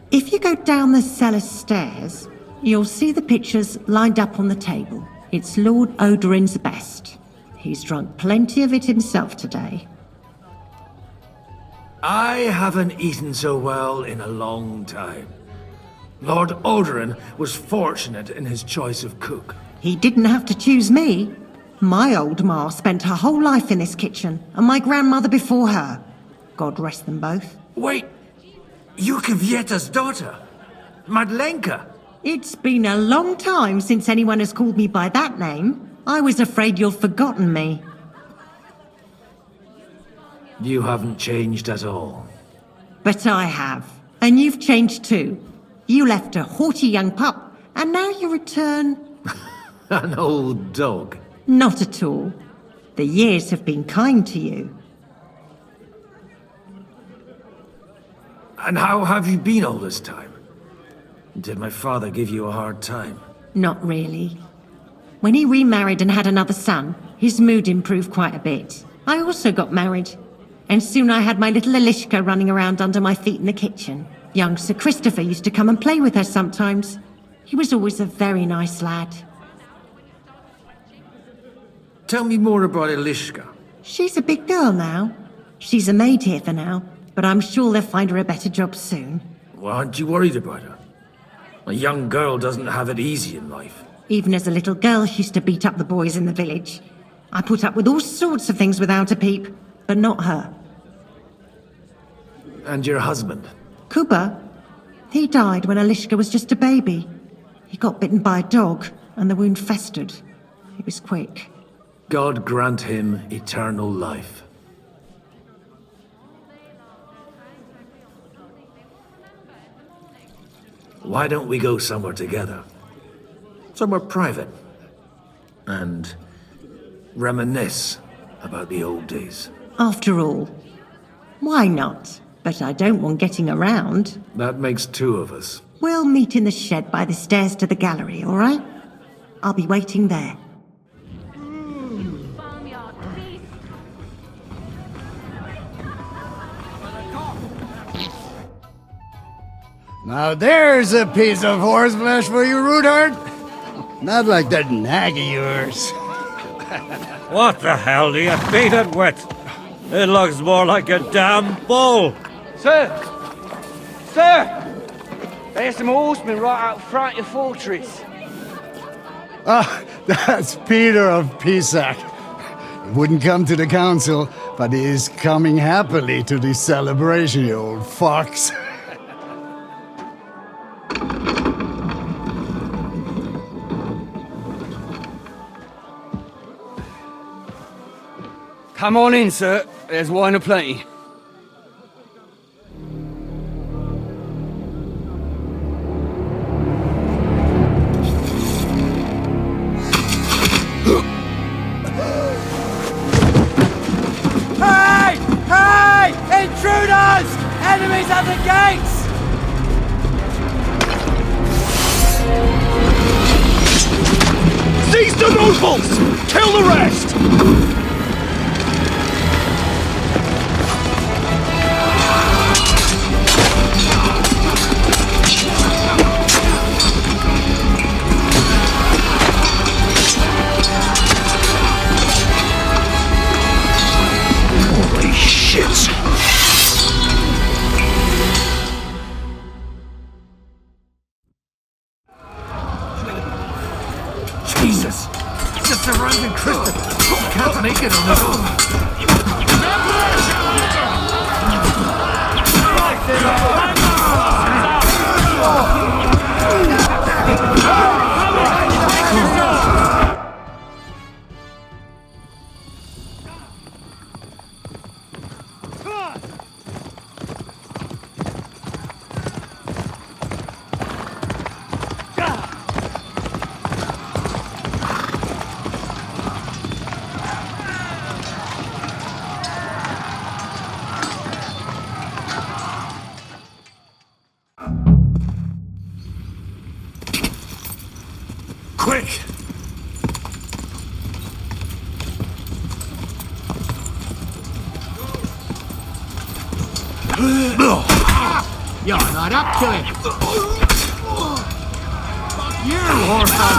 If you go down the cellar stairs, you'll see the pictures lined up on the table. It's Lord Oderin's best. He's drunk plenty of it himself today. I haven't eaten so well in a long time. Lord Oderin was fortunate in his choice of cook. He didn't have to choose me. My old ma spent her whole life in this kitchen, and my grandmother before her. God rest them both. Wait, you're Kvieta's daughter, Madlenka. It's been a long time since anyone has called me by that name. I was afraid you'd forgotten me. You haven't changed at all. But I have. And you've changed too. You left a haughty young pup, and now you return... An old dog. Not at all. The years have been kind to you. And how have you been all this time? Did my father give you a hard time? Not really. When he remarried and had another son, his mood improved quite a bit. I also got married. And soon I had my little Elishka running around under my feet in the kitchen. Young Sir Christopher used to come and play with her sometimes. He was always a very nice lad. Tell me more about Elishka. She's a big girl now. She's a maid here for now, but I'm sure they'll find her a better job soon. Well, aren't you worried about her? A young girl doesn't have it easy in life. Even as a little girl, she used to beat up the boys in the village. I put up with all sorts of things without a peep, but not her. And your husband? Kuba? He died when Elishka was just a baby. He got bitten by a dog, and the wound festered. It was quick. God grant him eternal life. Why don't we go somewhere together? Somewhere private. And reminisce about the old days. After all, why not? But I don't want getting around. That makes 2 of us. We'll meet in the shed by the stairs to the gallery, all right? I'll be waiting there. Now there's a piece of horseflesh for you, Ruthard. Not like that nag of yours. What the hell do you beat it with? It looks more like a damn bull. Sir! Sir! There's some horsemen right out front of your fortress. Ah, that's Peter of Pisac. He wouldn't come to the council, but he is coming happily to the celebration, you old fox. Come on in, sir. There's wine aplenty. Hey! Hey! Intruders! Enemies at the gates! Seize the nobles! Kill the rest! Holy shit! Jesus! Just surrounding Christopher! Can't make it on his own! Quick! You're not up to it! Fuck you, Horton!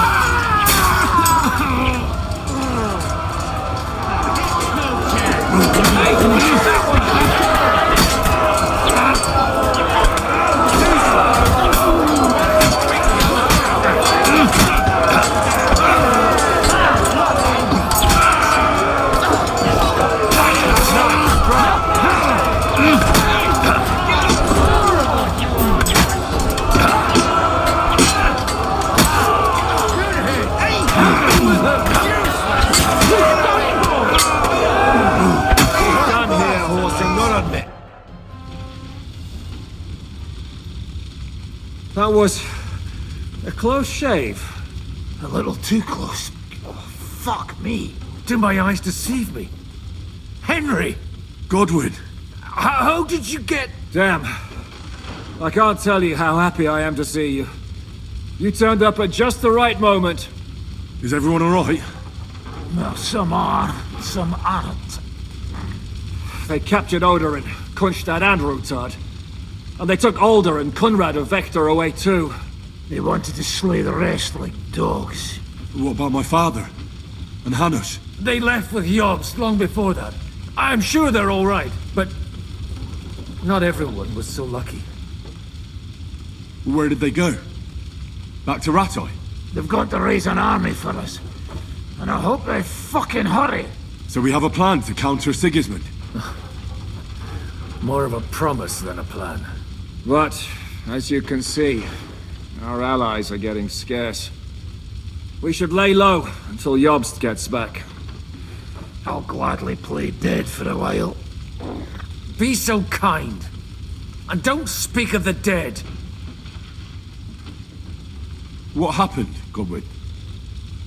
That was a close shave. A little too close. Oh, fuck me. Do my eyes deceive me? Henry! Godwin! How did you get... Damn. I can't tell you how happy I am to see you. You turned up at just the right moment. Is everyone alright? Well, some are, some aren't. They captured Oderin, Kunstad and Ruthard. And they took Alder and Kunrad of Vector away too. They wanted to slay the rest like dogs. What about my father? And Hanush? They left with Jobst long before that. I'm sure they're all right, but not everyone was so lucky. Where did they go? Back to Rattoi? They've got to raise an army for us. And I hope they fucking hurry. So we have a plan to counter Sigismund? More of a promise than a plan. But, as you can see, our allies are getting scarce. We should lay low until Jobst gets back. I'll gladly play dead for a while. Be so kind. And don't speak of the dead. What happened, Godwin?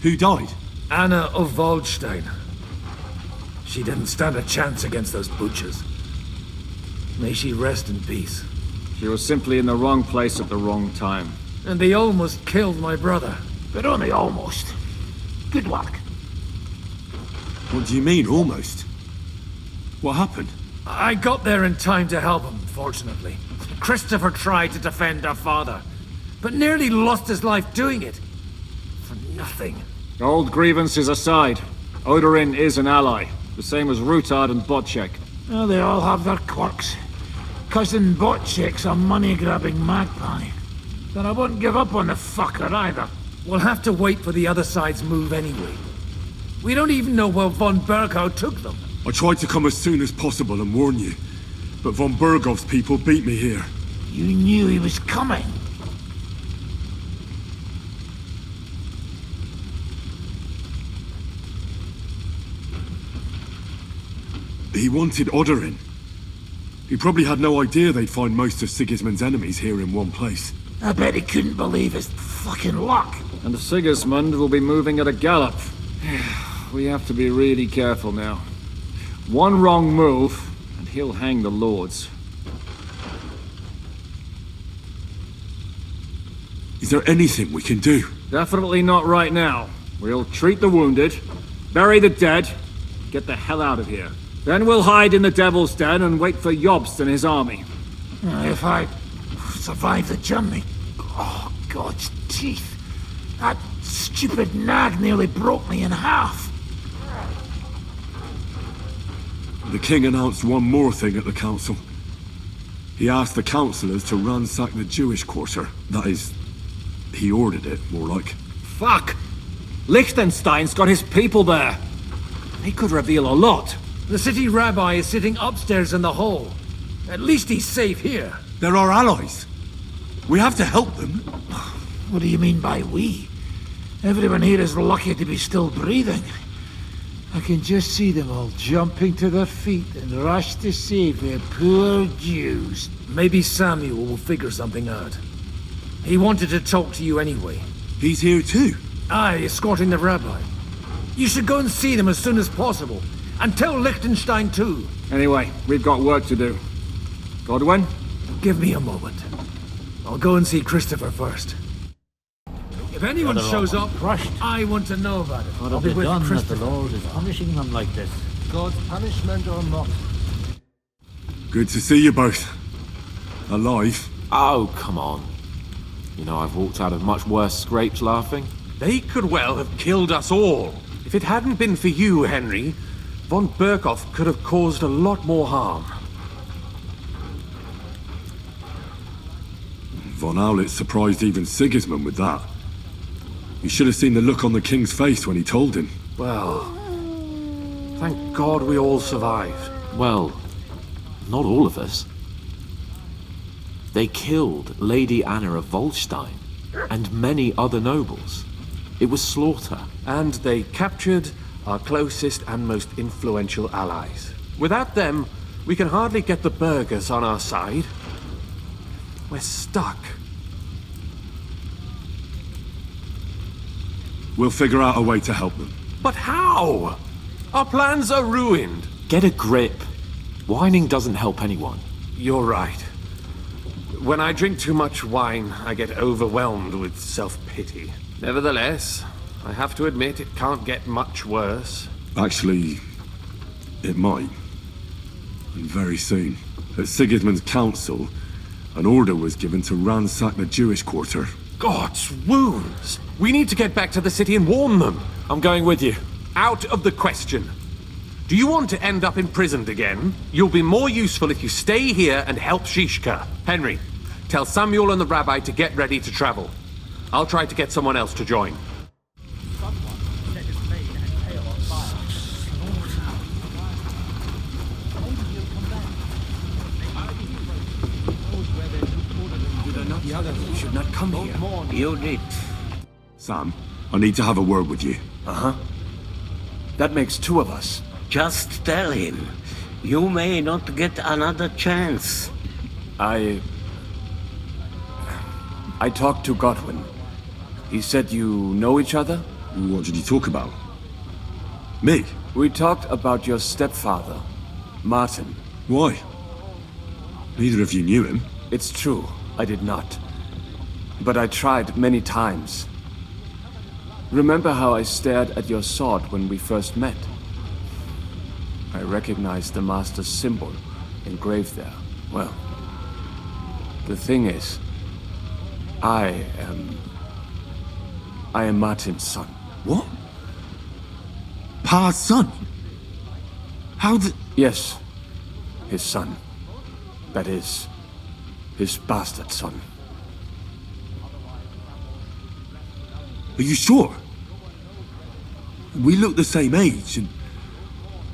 Who died? Anna of Waldstein. She didn't stand a chance against those butchers. May she rest in peace. She was simply in the wrong place at the wrong time. And they almost killed my brother. But only almost. Good work. What do you mean, almost? What happened? I got there in time to help him, fortunately. Christopher tried to defend our father, but nearly lost his life doing it. For nothing. Old grievances aside, Oderin is an ally, the same as Ruthard and Boczek. Well, they all have their quirks. Cousin Boczek's a money-grabbing magpie. But I wouldn't give up on the fucker either. We'll have to wait for the other side's move anyway. We don't even know where von Berghow took them. I tried to come as soon as possible and warn you, but von Bergov's people beat me here. You knew he was coming. He wanted Oderin. He probably had no idea they'd find most of Sigismund's enemies here in one place. I bet he couldn't believe his fucking luck. And Sigismund will be moving at a gallop. We have to be really careful now. One wrong move, and he'll hang the lords. Is there anything we can do? Definitely not right now. We'll treat the wounded, bury the dead, get the hell out of here. Then we'll hide in the Devil's Den and wait for Jobst and his army. If I survive the journey... Oh, God's teeth. That stupid nag nearly broke me in half. The king announced one more thing at the council. He asked the councillors to ransack the Jewish quarter. That is, he ordered it, more like. Fuck! Liechtenstein's got his people there. He could reveal a lot. The city rabbi is sitting upstairs in the hall. At least he's safe here. They're our allies. We have to help them. What do you mean by we? Everyone here is lucky to be still breathing. I can just see them all jumping to their feet and rush to save their poor Jews. Maybe Samuel will figure something out. He wanted to talk to you anyway. He's here too? Aye, escorting the rabbi. You should go and see them as soon as possible. And tell Liechtenstein too. Anyway, we've got work to do. Godwin? Give me a moment. I'll go and see Christopher first. If anyone shows up, I want to know about it. What I'll have be they with done that Christopher. the Lord is punishing them like this? God's punishment or not? Good to see you both. Alive. Oh, come on. You know, I've walked out of much worse scrapes laughing. They could well have killed us all. If it hadn't been for you, Henry, von Berkhoff could have caused a lot more harm. Von Aulitz surprised even Sigismund with that. You should have seen the look on the king's face when he told him. Well, thank God we all survived. Well, not all of us. They killed Lady Anna of Waldstein and many other nobles. It was slaughter. And they captured our closest and most influential allies. Without them, we can hardly get the burghers on our side. We're stuck. We'll figure out a way to help them. But how? Our plans are ruined. Get a grip. Whining doesn't help anyone. You're right. When I drink too much wine, I get overwhelmed with self-pity. Nevertheless, I have to admit it can't get much worse. Actually, it might. And very soon. At Sigismund's council, an order was given to ransack the Jewish quarter. God's wounds! We need to get back to the city and warn them. I'm going with you. Out of the question. Do you want to end up imprisoned again? You'll be more useful if you stay here and help Shishka. Henry, tell Samuel and the rabbi to get ready to travel. I'll try to get someone else to join. You should not come here. You did. Sam, I need to have a word with you. Uh-huh. That makes two of us. Just tell him. You may not get another chance. I talked to Godwin. He said you know each other? What did you talk about? Me? We talked about your stepfather, Martin. Why? Neither of you knew him. It's true, I did not. But I tried many times. Remember how I stared at your sword when we first met? I recognized the Master's symbol engraved there. Well, the thing is, I am Martin's son. What? Pa's son? How the... Yes, his son. That is, his bastard son. Are you sure? We look the same age, and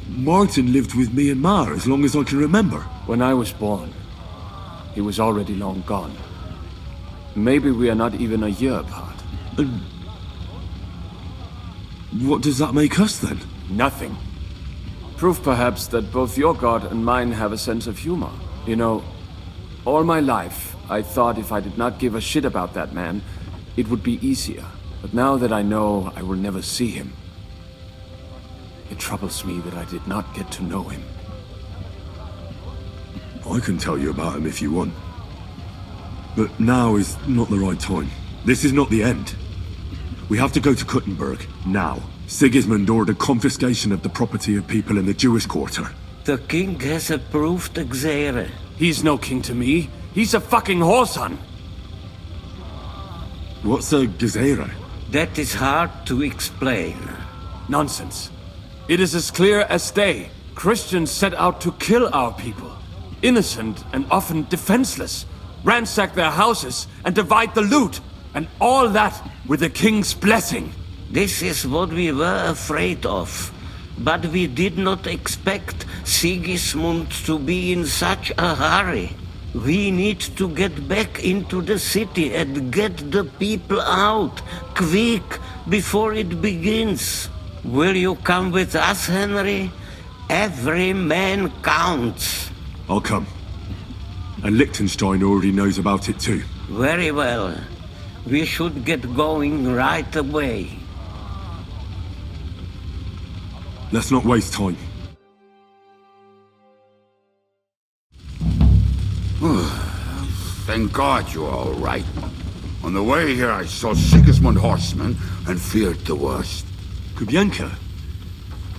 Martin lived with me and Ma as long as I can remember. When I was born, he was already long gone. Maybe we are not even a year apart. And what does that make us then? Nothing. Proof, perhaps, that both your god and mine have a sense of humor. You know, all my life, I thought if I did not give a shit about that man, it would be easier. But now that I know I will never see him, it troubles me that I did not get to know him. I can tell you about him if you want. But now is not the right time. This is not the end. We have to go to Kuttenberg, now. Sigismund ordered confiscation of the property of people in the Jewish quarter. The king has approved Xere. He's no king to me. He's a fucking whoreson. What's a Gezerah? That is hard to explain. Nonsense. It is as clear as day. Christians set out to kill our people. Innocent and often defenseless. Ransack their houses and divide the loot. And all that with the king's blessing. This is what we were afraid of. But we did not expect Sigismund to be in such a hurry. We need to get back into the city and get the people out, quick, before it begins. Will you come with us, Henry? Every man counts. I'll come. And Liechtenstein already knows about it too. Very well. We should get going right away. Let's not waste time. Thank God you're all right. On the way here, I saw Sigismund horsemen and feared the worst. Kubienka?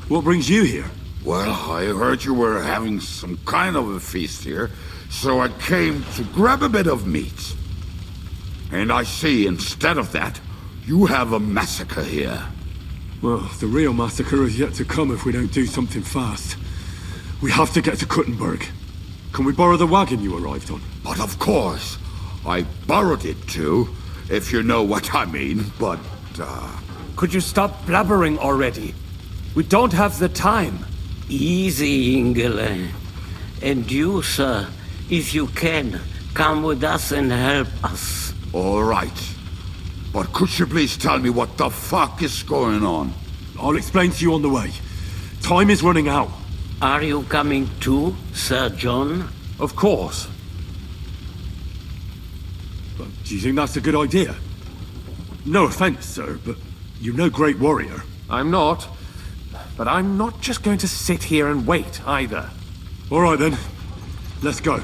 What brings you here? Well, I heard you were having some kind of a feast here, so I came to grab a bit of meat. And I see, instead of that, you have a massacre here. Well, the real massacre is yet to come if we don't do something fast. We have to get to Kuttenberg. Can we borrow the wagon you arrived on? But of course. I borrowed it too, if you know what I mean, but, Could you stop blabbering already? We don't have the time. Easy, Ingele. And you, sir, if you can, come with us and help us. All right. But could you please tell me what the fuck is going on? I'll explain to you on the way. Time is running out. Are you coming too, Sir John? Of course. But do you think that's a good idea? No offense, sir, but you're no great warrior. I'm not. But I'm not just going to sit here and wait, either. All right, then. Let's go.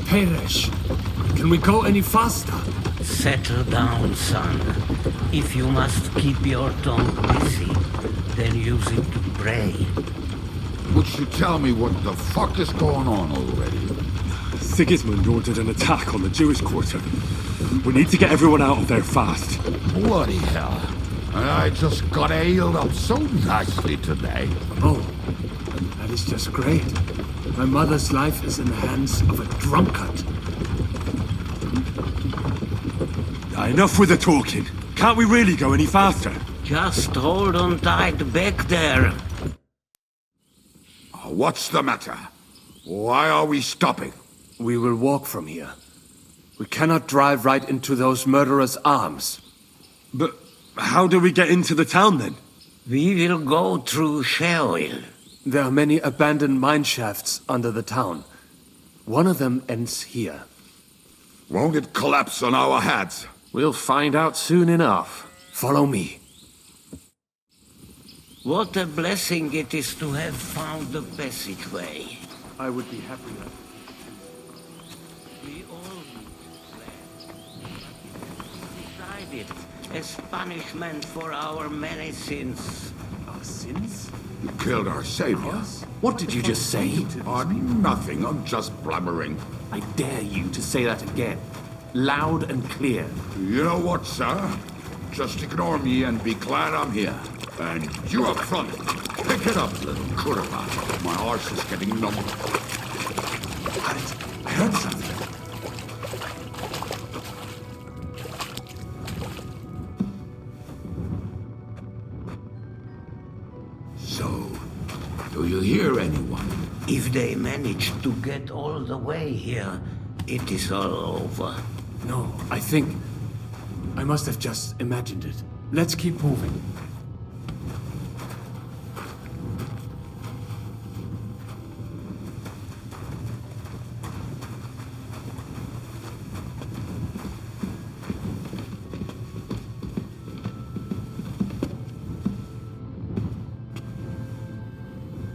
Perish. Can we go any faster? Settle down, son. If you must keep your tongue busy, then use it to pray. Would you tell me what the fuck is going on already? Sigismund ordered an attack on the Jewish quarter. We need to get everyone out of there fast. Bloody hell. I just got ailed up so nicely today. Oh, that is just great. My mother's life is in the hands of a drunkard. Enough with the talking. Can't we really go any faster? Just hold on tight back there. What's the matter? Why are we stopping? We will walk from here. We cannot drive right into those murderers' arms. But how do we get into the town then? We will go through Sheol. There are many abandoned mine shafts under the town. One of them ends here. Won't it collapse on our heads? We'll find out soon enough. Follow me. What a blessing it is to have found the passageway. I would be happier. We all decided as punishment for our many sins. Our sins? You killed our savior. What did you just say? Nothing, I'm just blabbering. I dare you to say that again. Loud and clear. You know what, sir? Just ignore me and be glad I'm here. And you up front, pick it up, little kurva. My horse is getting numb. I heard something. you hear anyone? If they manage to get all the way here, it is all over. No, I think... I must have just imagined it. Let's keep moving.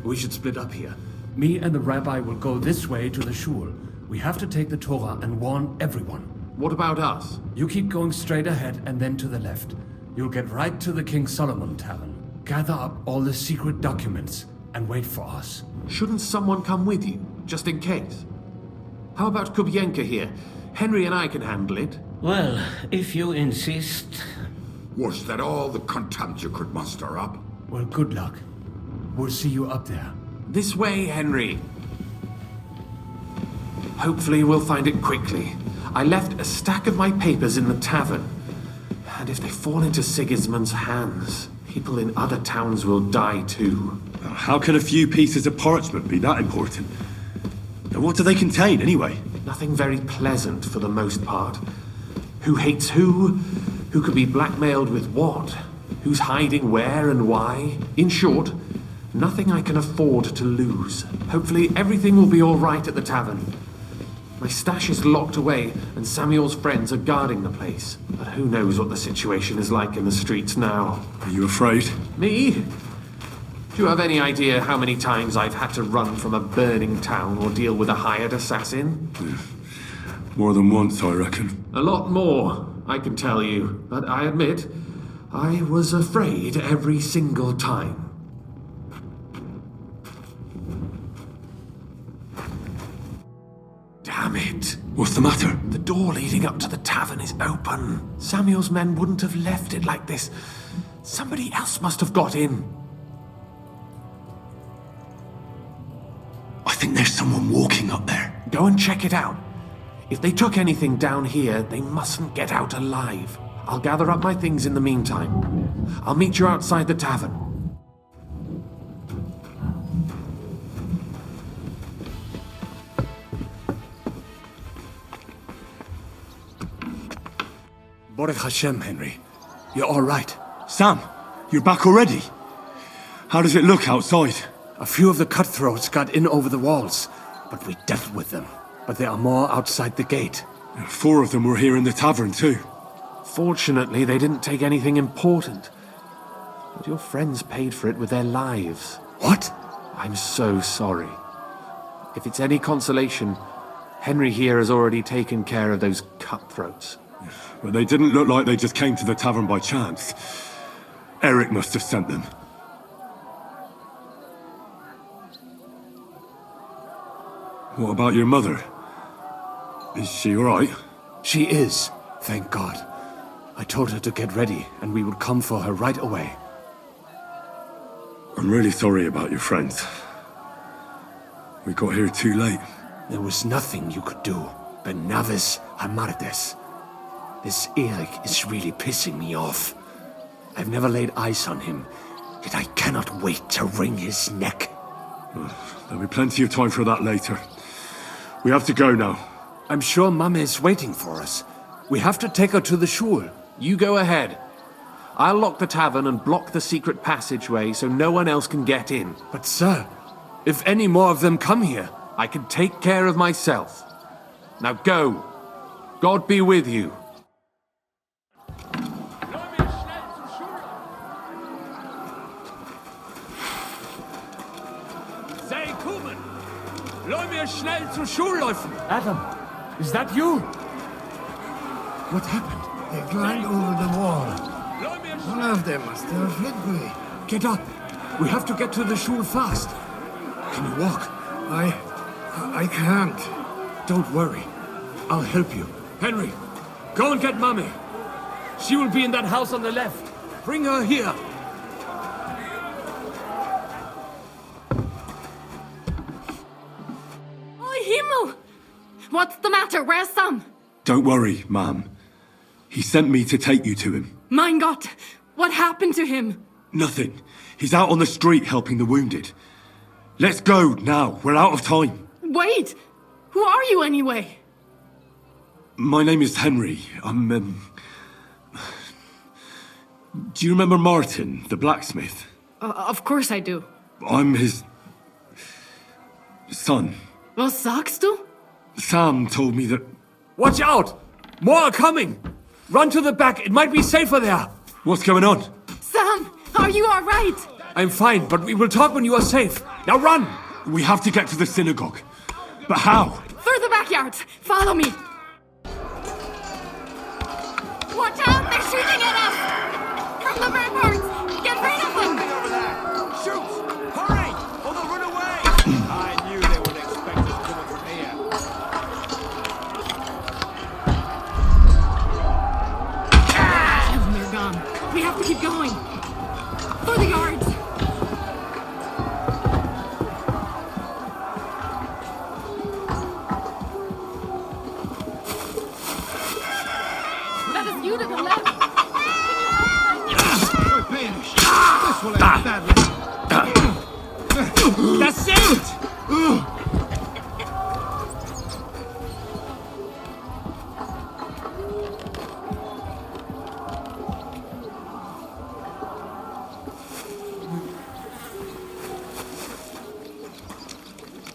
We should split up here. Me and the Rabbi will go this way to the shul. We have to take the Torah and warn everyone. What about us? You keep going straight ahead and then to the left. You'll get right to the King Solomon Tavern. Gather up all the secret documents and wait for us. Shouldn't someone come with you, just in case? How about Kubienka here? Henry and I can handle it. Well, if you insist. Was that all the contempt you could muster up? Well, good luck. We'll see you up there. This way, Henry. Hopefully we'll find it quickly. I left a stack of my papers in the tavern. And if they fall into Sigismund's hands, people in other towns will die too. How can a few pieces of parchment be that important? And what do they contain, anyway? Nothing very pleasant for the most part. Who hates who? Who could be blackmailed with what? Who's hiding where and why? In short, nothing I can afford to lose. Hopefully everything will be all right at the tavern. My stash is locked away, and Samuel's friends are guarding the place. But who knows what the situation is like in the streets now. Are you afraid? Me? Do you have any idea how many times I've had to run from a burning town or deal with a hired assassin? More than once, I reckon. A lot more, I can tell you. But I admit, I was afraid every single time. Damn it. What's the matter? The door leading up to the tavern is open. Samuel's men wouldn't have left it like this. Somebody else must have got in. I think there's someone walking up there. Go and check it out. If they took anything down here, they mustn't get out alive. I'll gather up my things in the meantime. I'll meet you outside the tavern. Baruch Hashem, Henry. You're all right. Sam, you're back already? How does it look outside? A few of the cutthroats got in over the walls, but we dealt with them. But there are more outside the gate. 4 of them were here in the tavern too. Fortunately, they didn't take anything important. But your friends paid for it with their lives. What? I'm so sorry. If it's any consolation, Henry here has already taken care of those cutthroats. But they didn't look like they just came to the tavern by chance. Eric must have sent them. What about your mother? Is she all right? She is, thank God. I told her to get ready, and we would come for her right away. I'm really sorry about your friends. We got here too late. There was nothing you could do. Benavis Amartes. This Eric is really pissing me off. I've never laid eyes on him, yet I cannot wait to wring his neck. There'll be plenty of time for that later. We have to go now. I'm sure Mama is waiting for us. We have to take her to the shul. You go ahead. I'll lock the tavern and block the secret passageway so no one else can get in. But sir, if any more of them come here, I can take care of myself. Now go. God be with you. Schnell zur Schule laufen. Adam, is that you? What happened? They climbed over the wall. One of them must have hit me. Get up. We have to get to the shul fast. Can you walk? I can't. Don't worry. I'll help you. Henry, go and get Mommy. She will be in that house on the left. Bring her here. What's the matter? Where's Sam? Don't worry, Ma'am. He sent me to take you to him. Mein Gott! What happened to him? Nothing. He's out on the street helping the wounded. Let's go, now. We're out of time. Wait! Who are you anyway? My name is Henry. I'm, Do you remember Martin, the blacksmith? Of course I do. I'm his... son. Was sagst du? Sam told me that... Watch out! More are coming! Run to the back, it might be safer there! What's going on? Sam, are you alright? I'm fine, but we will talk when you are safe. Now run! We have to get to the synagogue. But how? Through the backyards. Follow me. Watch out, they're shooting at us! From the ramparts! Get rid of them! Shoot! Hurry! Or they'll run away! I knew they would expect us coming from here. They're gone. We have to keep going. For the guards! That is you to the left! This will end badly. That's it!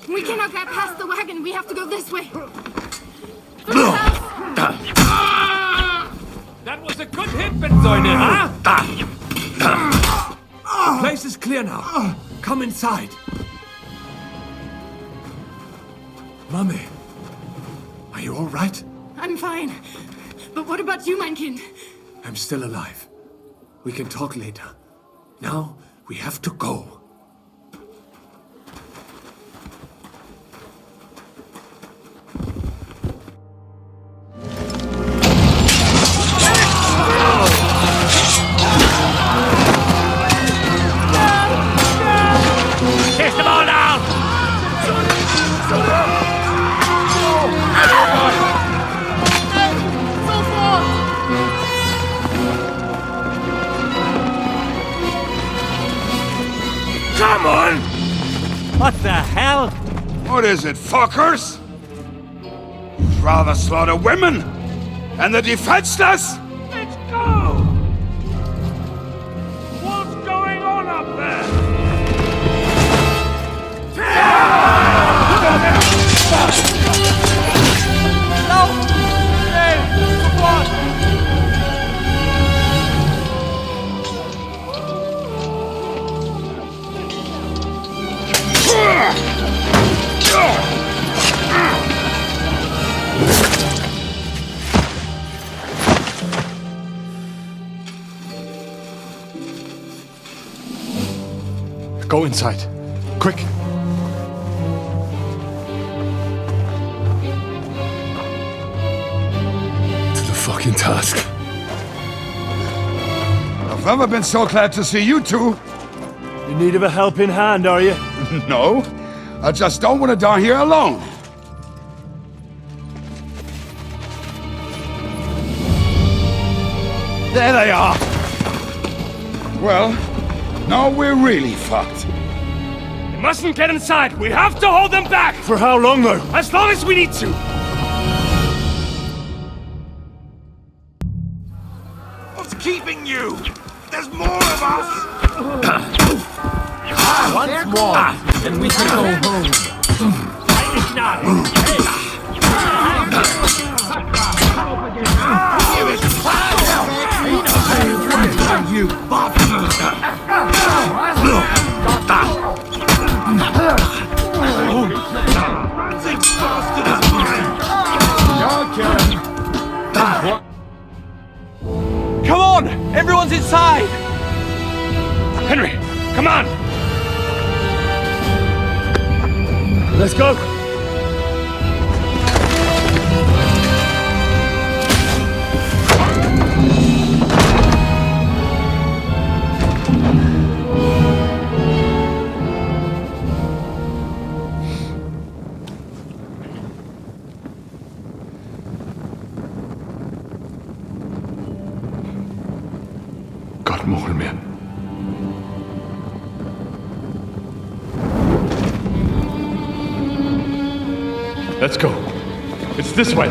We cannot get past the wagon. We have to go this way. Through the house. That was a good hit, Benzoine, huh? The place is clear now. Come inside. Mummy, are you all right? I'm fine. But what about you, mein Kind? I'm still alive. We can talk later. Now, we have to go. Come on! What the hell? What is it, fuckers? You'd rather slaughter women and the defenseless? Let's go! What's going on up there? No! Hey! Come on! Go inside. Quick! To the fucking task. I've never been so glad to see you two. In need of a helping hand, are you? No, I just don't want to die here alone. There they are! Well, now we're really fucked. They mustn't get inside! We have to hold them back! For how long, though? As long as we need to! What's keeping you? There's more of us! Once more, then we can go home. You Come on! Everyone's inside! Henry, come on! Let's go! Gott, Bohemia. Let's go. It's this way.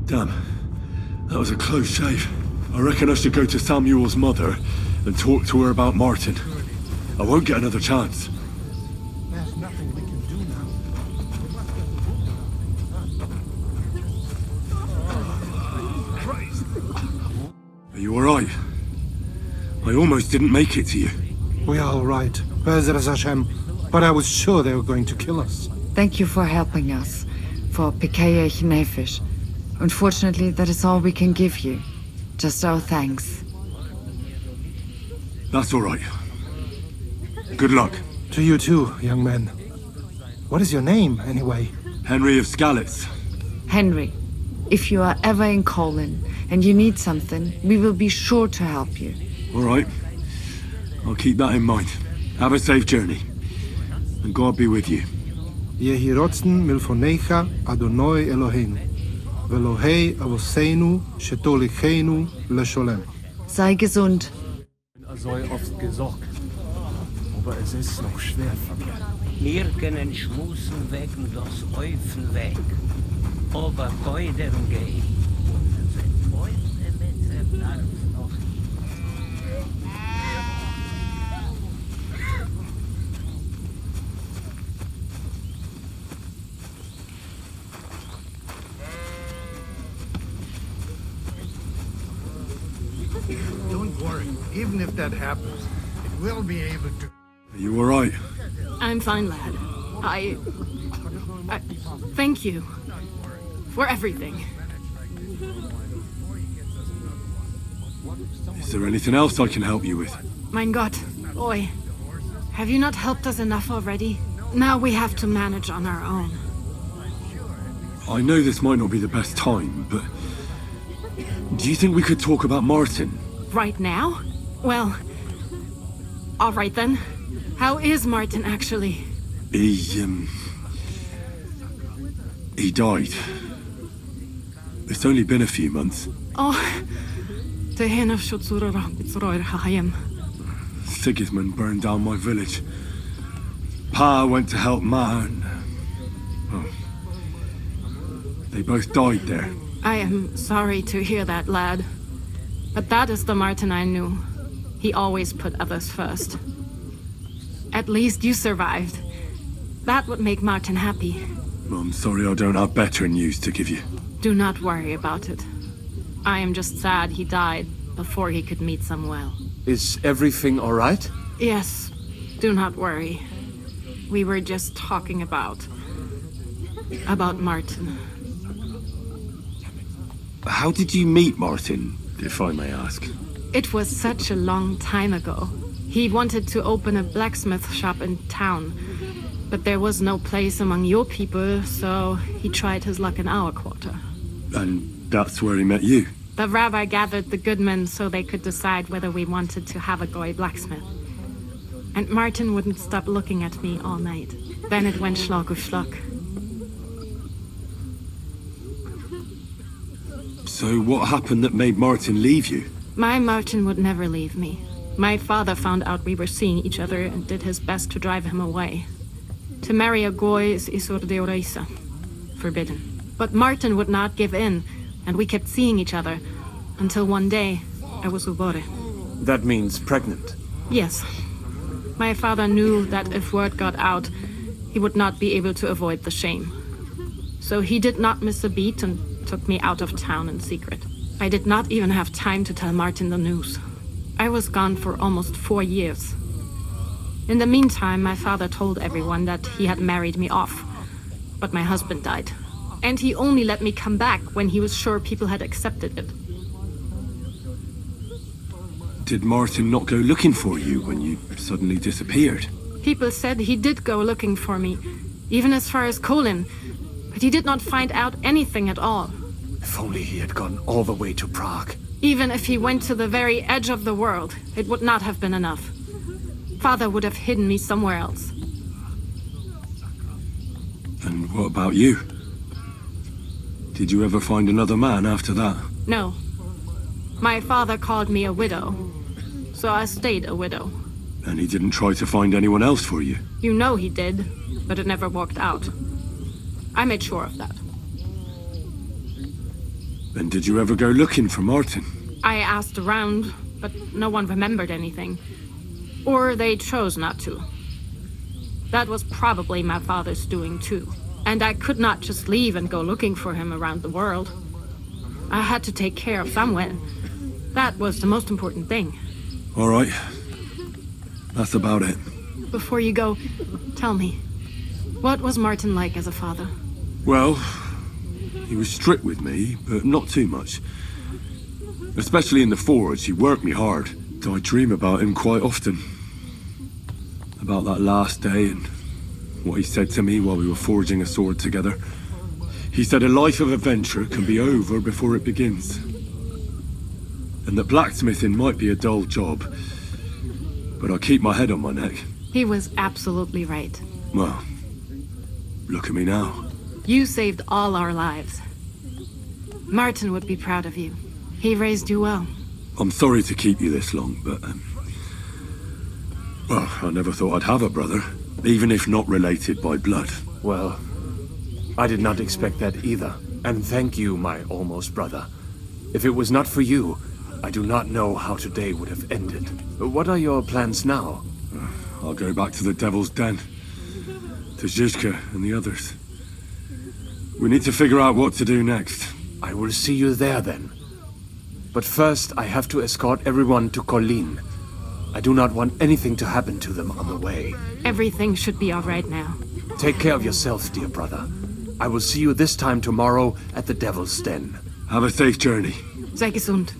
Damn. That was a close shave. I reckon I should go to Samuel's mother and talk to her about Martin. I won't get another chance. There's nothing we can do now. Are you alright? I almost didn't make it to you. We are all right. Be'ezras Hashem. But I was sure they were going to kill us. Thank you for helping us. For Pikeyech Nefesh. Unfortunately, that is all we can give you. Just our thanks. That's alright. Good luck. To you too, young man. What is your name, anyway? Henry of Skalitz. Henry, if you are ever in Colin and you need something, we will be sure to help you. Alright. I'll keep that in mind. Have a safe journey. And God be with you. Yehi rotzen milfonecha Adonai Eloheinu. Velohei avosenu shetolichenu lesholem. Sei gesund. Ich bin oft gesorgt. Aber es ist noch schwer für mich. Wir können schmusen wegen das Eufen weg. Aber Geudern gehen. Don't worry. Even if that happens, it will be able to... Are you alright? I'm fine, lad. I thank you for everything. Is there anything else I can help you with? Mein Gott, boy. Have you not helped us enough already? Now we have to manage on our own. I know this might not be the best time, but... do you think we could talk about Martin? Right now? Well... alright then. How is Martin, actually? He died. It's only been a few months. Oh... Sigismund burned down my village. Pa went to help Ma and... oh, they both died there. I am sorry to hear that, lad. But that is the Martin I knew. He always put others first. At least you survived. That would make Martin happy. I'm sorry I don't have better news to give you. Do not worry about it. I am just sad he died before he could meet Samuel. Is everything alright? Yes, do not worry. We were just talking about Martin. How did you meet Martin, if I may ask? It was such a long time ago. He wanted to open a blacksmith shop in town, but there was no place among your people, so he tried his luck in our quarter. And that's where he met you? The rabbi gathered the good men so they could decide whether we wanted to have a goy blacksmith. And Martin wouldn't stop looking at me all night. Then it went schlag auf schlag. So what happened that made Martin leave you? My Martin would never leave me. My father found out we were seeing each other and did his best to drive him away. To marry a goy is isur deoraisa, forbidden. But Martin would not give in, and we kept seeing each other, until one day, I was ubore. That means pregnant. Yes. My father knew that if word got out, he would not be able to avoid the shame. So he did not miss a beat and took me out of town in secret. I did not even have time to tell Martin the news. I was gone for almost 4 years. In the meantime, my father told everyone that he had married me off. But my husband died. And he only let me come back when he was sure people had accepted it. Did Martin not go looking for you when you suddenly disappeared? People said he did go looking for me, even as far as Colin, but he did not find out anything at all. If only he had gone all the way to Prague. Even if he went to the very edge of the world, it would not have been enough. Father would have hidden me somewhere else. And what about you? Did you ever find another man after that? No. My father called me a widow, so I stayed a widow. And he didn't try to find anyone else for you? You know he did, but it never worked out. I made sure of that. And did you ever go looking for Martin? I asked around, but no one remembered anything. Or they chose not to. That was probably my father's doing too. And I could not just leave and go looking for him around the world. I had to take care of someone. That was the most important thing. All right. That's about it. Before you go, tell me, what was Martin like as a father? Well, he was strict with me, but not too much. Especially in the forge, he worked me hard. I dream about him quite often. About that last day and what he said to me while we were forging a sword together. He said a life of adventure can be over before it begins. And that blacksmithing might be a dull job, but I keep my head on my neck. He was absolutely right. Well, look at me now. You saved all our lives. Martin would be proud of you. He raised you well. I'm sorry to keep you this long, but... well, I never thought I'd have a brother, even if not related by blood. Well, I did not expect that either. And thank you, my almost brother. If it was not for you, I do not know how today would have ended. What are your plans now? I'll go back to the Devil's Den. To Zizka and the others. We need to figure out what to do next. I will see you there then. But first, I have to escort everyone to Colleen. I do not want anything to happen to them on the way. Everything should be all right now. Take care of yourself, dear brother. I will see you this time tomorrow at the Devil's Den. Have a safe journey. Sei gesund.